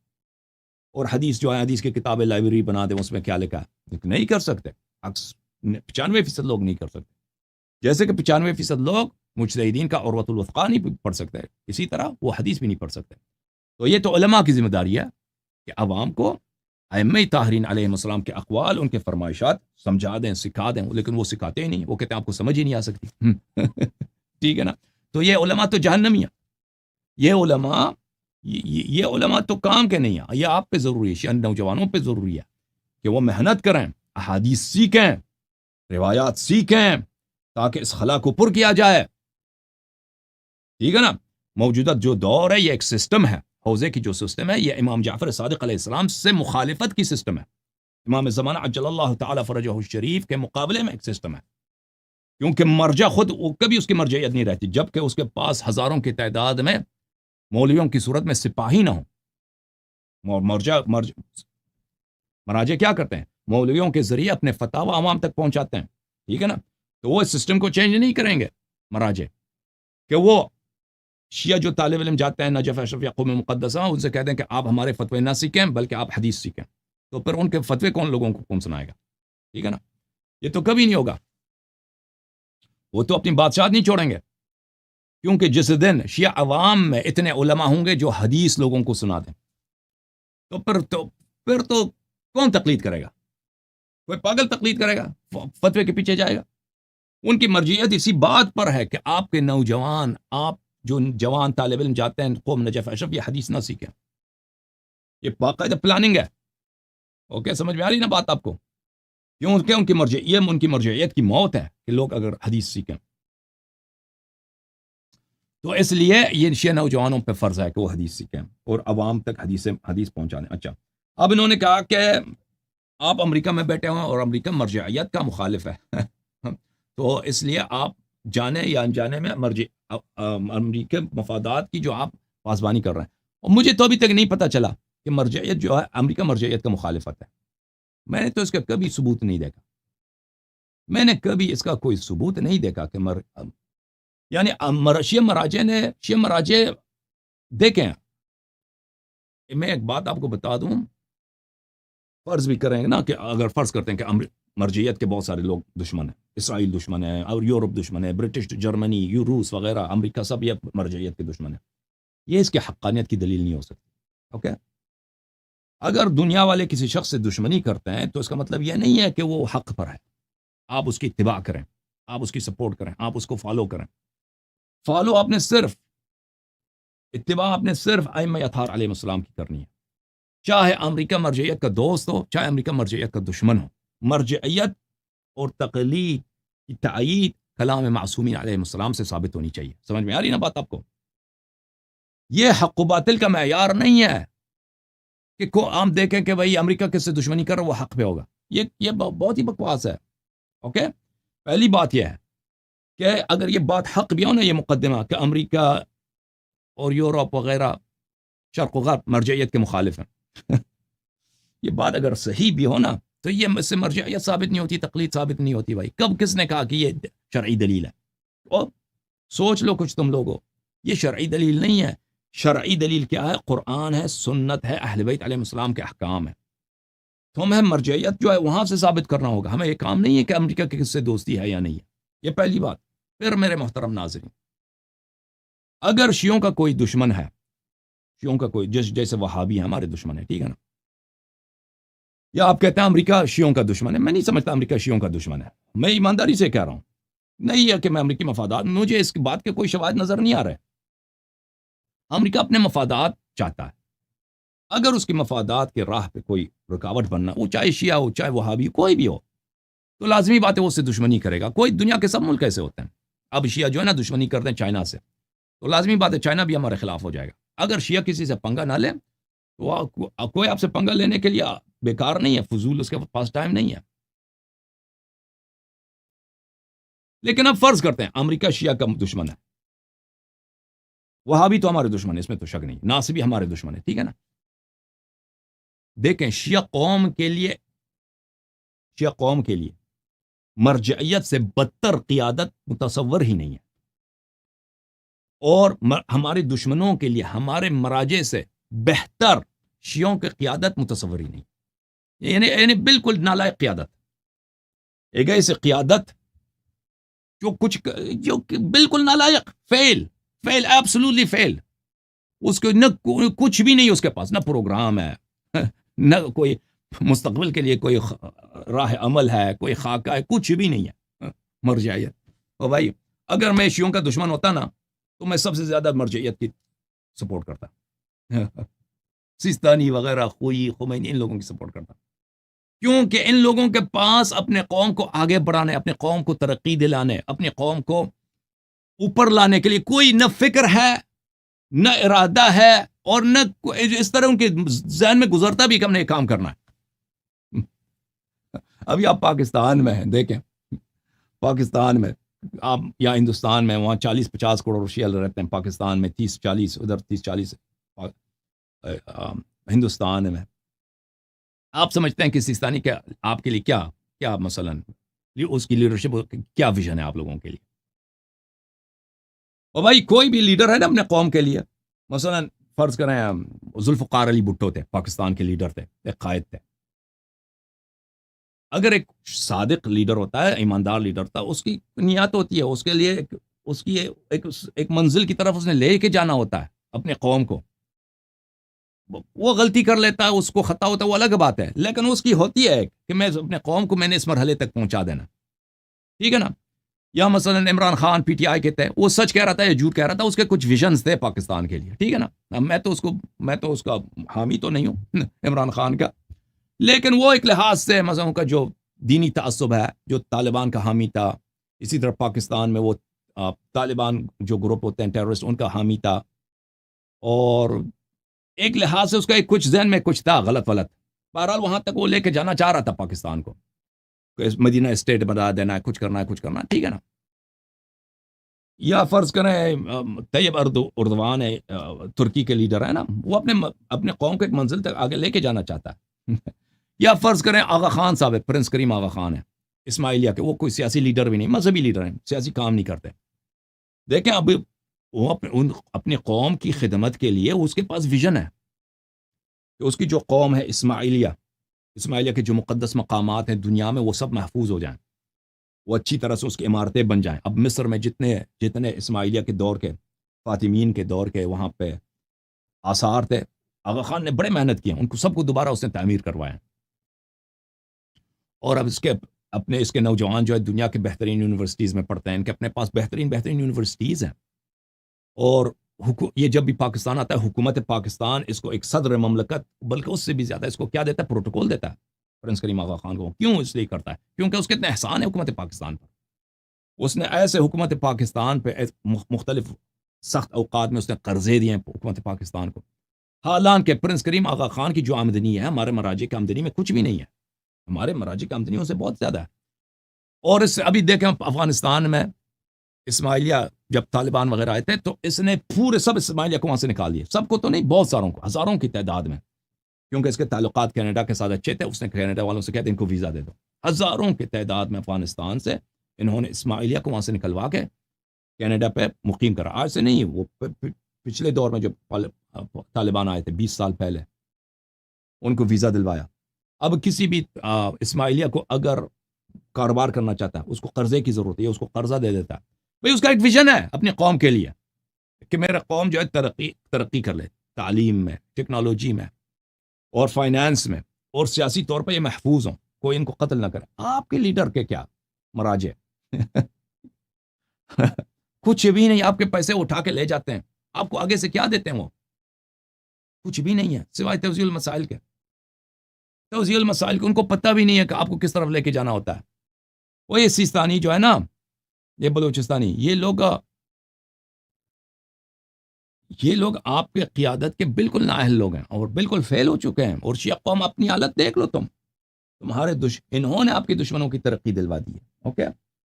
اور حدیث جو ہے حدیث کی کتابیں لائبریری بنا دیں اس میں کیا لکھا ہے. نہیں کر سکتے. 95% لوگ نہیں کر سکتے. جیسے کہ 95% لوگ مجتہدین کا عروۃ الوثقا نہیں پڑھ سکتے، اسی طرح وہ حدیث بھی نہیں پڑھ سکتے. تو یہ تو علماء کی ذمہ داری ہے کہ عوام کو ائمہ طاہرین علیہ السلام کے اقوال، ان کے فرمائشات سمجھا دیں، سکھا دیں. لیکن وہ سکھاتے ہی نہیں، وہ کہتے ہیں آپ کو سمجھ ہی نہیں آ سکتی. ٹھیک ہے نا. تو یہ علماء تو جہنمی ہیں. یہ علماء تو کام کے نہیں ہیں. یہ آپ پہ ضروری ہے، نوجوانوں پہ ضروری ہے کہ وہ محنت کریں، احادیث سیکھیں، روایات سیکھیں، تاکہ اس خلا کو پر کیا جائے. ٹھیک ہے نا. موجودہ جو دور ہے یہ ایک سسٹم ہے، حوزے کی جو سسٹم ہے یہ امام جعفر صادق علیہ السلام سے مخالفت کی سسٹم ہے. امام زمانہ عجل اللہ تعالی فرجہ الشریف کے مقابلے میں ایک سسٹم ہے. کیونکہ مرجع خود کبھی اس کی مرجعیت نہیں رہتی، جبکہ اس کے پاس ہزاروں کی تعداد میں مولویوں کی صورت میں سپاہی نہ ہوں. مراجع کیا کرتے ہیں؟ مولویوں کے ذریعے اپنے فتاوی عوام تک پہنچاتے ہیں. ٹھیک ہے نا. تو وہ اس سسٹم کو چینج نہیں کریں گے مراجع، کہ وہ شیعہ جو طالب علم جاتے ہیں نجف اشرف یا قوم مقدسہ، ان سے کہتے ہیں کہ آپ ہمارے فتوے نہ سیکھیں بلکہ آپ حدیث سیکھیں. تو پھر ان کے فتوے لوگوں کو کون سنائے گا؟ ٹھیک ہے نا. یہ تو کبھی نہیں ہوگا. وہ تو اپنی بادشاہت نہیں چھوڑیں گے، کیونکہ جس دن شیعہ عوام میں اتنے علماء ہوں گے جو حدیث لوگوں کو سنا دیں، تو پھر تو کون تقلید کرے گا؟ کوئی پاگل تقلید کرے گا، فتوے کے پیچھے جائے گا. ان کی مرجعیت اسی بات پر ہے کہ آپ کے نوجوان، آپ جو جوان طالب علم جاتے ہیں قوم نجف اشرف، یہ حدیث نہ سیکھیں. یہ باقاعدہ پلاننگ ہے. اوکے، سمجھ میں آ رہی نا بات آپ کو؟ کیونکہ ان کی مرجعیت کی موت ہے کہ لوگ اگر حدیث سیکھیں. تو اس لیے یہ شیعہ نوجوانوں پہ فرض ہے کہ وہ حدیث سیکھیں اور عوام تک حدیث پہنچا دیں. اچھا، اب انہوں نے کہا کہ آپ امریکہ میں بیٹھے ہیں اور امریکہ مرجعیت کا مخالف ہے تو اس لیے آپ جانے یا انجانے میں امریکہ مفادات کی جو آپ پاسبانی کر رہے ہیں. اور مجھے تو ابھی تک نہیں پتہ چلا کہ مرجعیت جو ہے امریکہ مرجعیت کا مخالفت ہے. میں نے تو اس کا کبھی ثبوت نہیں دیکھا. میں نے کبھی اس کا کوئی ثبوت نہیں دیکھا کہ یعنی شیعہ مراجع دیکھیں. میں ایک بات آپ کو بتا دوں، فرض بھی کریں گے نا کہ اگر فرض کرتے ہیں کہ مرجعیت کے بہت سارے لوگ دشمن ہیں، اسرائیل دشمن ہے اور یورپ دشمن ہے، برٹش، جرمنی، روس وغیرہ، امریکہ، سب یہ مرجعیت کے دشمن ہیں. یہ اس کے حقانیت کی دلیل نہیں ہو سکتی. اوکے، اگر دنیا والے کسی شخص سے دشمنی کرتے ہیں تو اس کا مطلب یہ نہیں ہے کہ وہ حق پر ہے. آپ اس کی اتباع کریں، آپ اس کی سپورٹ کریں، آپ اس کو فالو کریں. فالو آپ نے صرف، اتباع آپ نے صرف ائمہ اطہار علیہ السلام کی کرنی ہے، چاہے امریکہ مرجعیت کا دوست ہو، چاہے امریکہ مرجعیت کا دشمن ہو. مرجعیت اور تقلید کی تائید کلام معصومین علیہ السلام سے ثابت ہونی چاہیے. سمجھ میں آ رہی نا بات آپ کو؟ یہ حق و باطل کا معیار نہیں ہے کہ ہم دیکھیں کہ بھائی امریکہ کس سے دشمنی کر رہا وہ حق پہ ہوگا. یہ بہت ہی بکواس ہے. اوکے، پہلی بات یہ ہے کہ اگر یہ بات حق بھی ہو نا، یہ مقدمہ کہ امریکہ اور یورپ وغیرہ شرق و غرب مرجعیت کے مخالف ہیں یہ بات اگر صحیح بھی ہو نا تو یہ اس سے مرجعیت ثابت نہیں ہوتی، تقلید ثابت نہیں ہوتی. بھائی کب کس نے کہا کہ یہ شرعی دلیل ہے؟ اور سوچ لو کچھ تم لوگوں، یہ شرعی دلیل نہیں ہے. شرعی دلیل کیا ہے؟ قرآن ہے، سنت ہے، اہل بیت علیہ السلام کے احکام ہے. تو ہمیں مرجعیت جو ہے وہاں سے ثابت کرنا ہوگا. ہمیں یہ کام نہیں ہے کہ امریکہ کے کس سے دوستی ہے یا نہیں ہے. یہ پہلی بات. پھر میرے محترم ناظرین، اگر شیعوں کا کوئی دشمن ہے، شیعوں کا کوئی جیسے وہابی ہیں ہمارے دشمن ہے، ٹھیک ہے نا، یا آپ کہتے ہیں امریکہ شیعوں کا دشمن ہے. میں نہیں سمجھتا امریکہ شیعوں کا دشمن ہے. میں ایمانداری سے کہہ رہا ہوں، نہیں ہے کہ میں امریکی مفادات، مجھے اس بات کے کوئی شواہد نظر نہیں آ رہے. امریکہ اپنے مفادات چاہتا ہے. اگر اس کی مفادات کے راہ پہ کوئی رکاوٹ بننا، وہ چاہے شیعہ ہو، چاہے وہابی، کوئی بھی ہو، تو لازمی بات ہے وہ اس سے دشمنی کرے گا. کوئی دنیا کے سب ملک ایسے ہوتے ہیں. اب شیعہ جو ہے نا دشمنی کرتے ہیں چائنا سے, تو لازمی بات ہے چائنا بھی ہمارے خلاف ہو جائے گا. اگر شیعہ کسی سے پنگا نہ لے تو کوئی آپ سے پنگا لینے کے لیے بیکار نہیں ہے, فضول اس کے پاس ٹائم نہیں ہے. لیکن اب فرض کرتے ہیں امریکہ شیعہ کا دشمن ہے, وہاں بھی تو ہمارے دشمن ہے, اس میں تو شک نہیں. ناصبی ہمارے دشمن ہے, ٹھیک ہے نا. دیکھیں شیعہ قوم کے لیے مرجعیت سے بدتر قیادت متصور ہی نہیں ہے, اور ہمارے دشمنوں کے لیے ہمارے مراجع سے بہتر شیعوں کی قیادت متصور ہی نہیں. یعنی بالکل نالائق قیادت, ایک ایسی قیادت جو بالکل نالائق, فیل ایبسولوٹلی فیل. اس کو نہ کچھ بھی نہیں اس کے پاس, نہ پروگرام ہے, نہ کوئی مستقبل کے لیے کوئی راہ عمل ہے, کوئی خاکہ ہے, کچھ بھی نہیں ہے. مرجعیت, اور بھائی اگر میں شیعوں کا دشمن ہوتا نا تو میں سب سے زیادہ مرجعیت کی سپورٹ کرتا, سیستانی وغیرہ, خوئی, خمینی, ان لوگوں کی سپورٹ کرتا, کیونکہ ان لوگوں کے پاس اپنے قوم کو آگے بڑھانے, اپنے قوم کو ترقی دلانے, اپنی قوم کو اوپر لانے کے لیے کوئی نہ فکر ہے, نہ ارادہ ہے, اور نہ اس طرح ان کے ذہن میں گزرتا بھی کہ ہم نے کام کرنا ہے. ابھی آپ پاکستان میں ہیں, دیکھیں پاکستان میں آپ یا ہندوستان میں, وہاں 40-50 کروڑ شیعہ رہتے ہیں, پاکستان میں 30-40, ادھر 30-40 ہندوستان میں. آپ سمجھتے ہیں کہ سیستانی کیا آپ کے لیے کیا مثلا اس کی لیڈرشپ کیا ویژن ہے آپ لوگوں کے لیے؟ اور بھائی کوئی بھی لیڈر ہے نا اپنے قوم کے لیے, مثلا فرض کریں ذوالفقار علی بھٹو تھے, پاکستان کے لیڈر تھے, ایک قائد تھے. اگر ایک صادق لیڈر ہوتا ہے, ایماندار لیڈر تھا, اس کی نیت ہوتی ہے اس کے لیے اس کی ایک منزل کی طرف اس نے لے کے جانا ہوتا ہے اپنے قوم کو. وہ غلطی کر لیتا ہے, اس کو خطا ہوتا ہے, وہ الگ بات ہے, لیکن اس کی ہوتی ہے کہ میں اپنے قوم کو میں نے اس مرحلے تک پہنچا دینا, ٹھیک ہے نا. یا مثلا Imran Khan P T I کے تھے, وہ سچ کہہ رہا تھا یا جھوٹ کہہ رہا تھا, اس کے کچھ ویژنز تھے پاکستان کے لیے, ٹھیک ہے نا. میں تو اس کا حامی تو نہیں ہوں عمران خان کا, لیکن وہ ایک لحاظ سے مثلا ان کا جو دینی تعصب ہے, جو طالبان کا حامی تھا, اسی طرح پاکستان میں وہ طالبان جو گروپ ہوتے ہیں ٹیررسٹ, ان کا حامی تھا, اور ایک لحاظ سے اس کا کچھ ذہن میں کچھ تھا غلط. بہرحال وہاں تک وہ لے کے جانا چاہ رہا تھا پاکستان کو, مدینہ اسٹیٹ بنا دینا ہے, کچھ کرنا ہے, ٹھیک ہے نا. یا فرض کریں طیب اردوان ہے, ترکی کے لیڈر ہے نا, وہ اپنے قوم کو ایک منزل تک آگے لے کے جانا چاہتا ہے. یا فرض کریں آغا خان صاحب ہے, پرنس کریم آغا خان ہے اسماعیلیہ کے, وہ کوئی سیاسی لیڈر بھی نہیں, مذہبی لیڈر ہیں, سیاسی کام نہیں کرتے. دیکھیں اب وہ اپنی قوم کی خدمت کے لیے اس کے پاس ویژن ہے کہ اس کی جو قوم ہے اسماعیلیہ کے جو مقدس مقامات ہیں دنیا میں, وہ سب محفوظ ہو جائیں, وہ اچھی طرح سے اس کی عمارتیں بن جائیں. اب مصر میں جتنے اسماعیلیہ کے دور کے, فاطمین کے دور کے وہاں پہ آثار تھے, آغا خان نے بڑے محنت کی, ان کو سب کو دوبارہ اس نے تعمیر کروایا. اور اب اس کے نوجوان جو ہے دنیا کے بہترین یونیورسٹیز میں پڑھتے ہیں, ان کے اپنے پاس بہترین یونیورسٹیز ہیں. اور یہ جب بھی پاکستان آتا ہے, حکومت پاکستان اس کو ایک صدر مملکت, بلکہ اس سے بھی زیادہ اس کو کیا دیتا ہے, پروٹوکول دیتا ہے پرنس کریم آغا خان کو. کیوں اس لیے کرتا ہے؟ کیونکہ اس کے اتنے احسان ہے حکومت پاکستان پر. اس نے ایسے حکومت پاکستان پہ مختلف سخت اوقات میں اس نے قرضے دیے ہیں حکومت پاکستان کو. حالانکہ پرنس کریم آغا خان کی جو آمدنی ہے ہمارے مراجع کی آمدنی میں کچھ بھی نہیں ہے, ہمارے مراجع کی آمدنیوں سے بہت زیادہ ہے. اور اس سے ابھی دیکھیں افغانستان میں اسماعیلیہ جب طالبان وغیرہ آئے تھے تو اس نے پورے سب اسماعیلیہ کو وہاں سے نکال دیے, سب کو تو نہیں, بہت ساروں کو, ہزاروں کی تعداد میں, کیونکہ اس کے تعلقات کینیڈا کے ساتھ اچھے تھے. اس نے کینیڈا والوں سے کہا ان کو ویزا دے دو. ہزاروں کی تعداد میں افغانستان سے انہوں نے اسماعیلیہ کو وہاں سے نکلوا کے کینیڈا پہ مقیم کرا. آج سے نہیں, وہ پچھلے دور میں جب طالبان آئے تھے 20 سال پہلے, ان کو ویزا دلوایا. اب کسی بھی اسماعیلیہ کو اگر کاروبار کرنا چاہتا ہے, اس کو قرضے کی ضرورت ہے, اس کو قرضہ دے دیتا ہے. بھئی اس کا ایک ویژن ہے اپنی قوم کے لیے کہ میرا قوم جو ہے ترقی کر لے, تعلیم میں, ٹیکنالوجی میں, اور فائنانس میں, اور سیاسی طور پر یہ محفوظ ہوں, کوئی ان کو قتل نہ کرے. آپ کے لیڈر کے کیا مراجع کچھ بھی نہیں, آپ کے پیسے اٹھا کے لے جاتے ہیں, آپ کو آگے سے کیا دیتے ہیں, وہ کچھ بھی نہیں ہے سوائے توزیع المسائل کے. ان کو پتہ بھی نہیں ہے کہ آپ کو کس طرف لے کے جانا ہوتا ہے. وہ یہ سیستانی جو ہے نا، یہ بلوچستانی، یہ لوگ آپ کے قیادت کے بالکل نااہل لوگ ہیں اور بالکل فیل ہو چکے ہیں. اور شیعہ قوم اپنی حالت دیکھ لو تمہارے انہوں نے آپ کے دشمنوں کی ترقی دلوا دی ہے. اوکے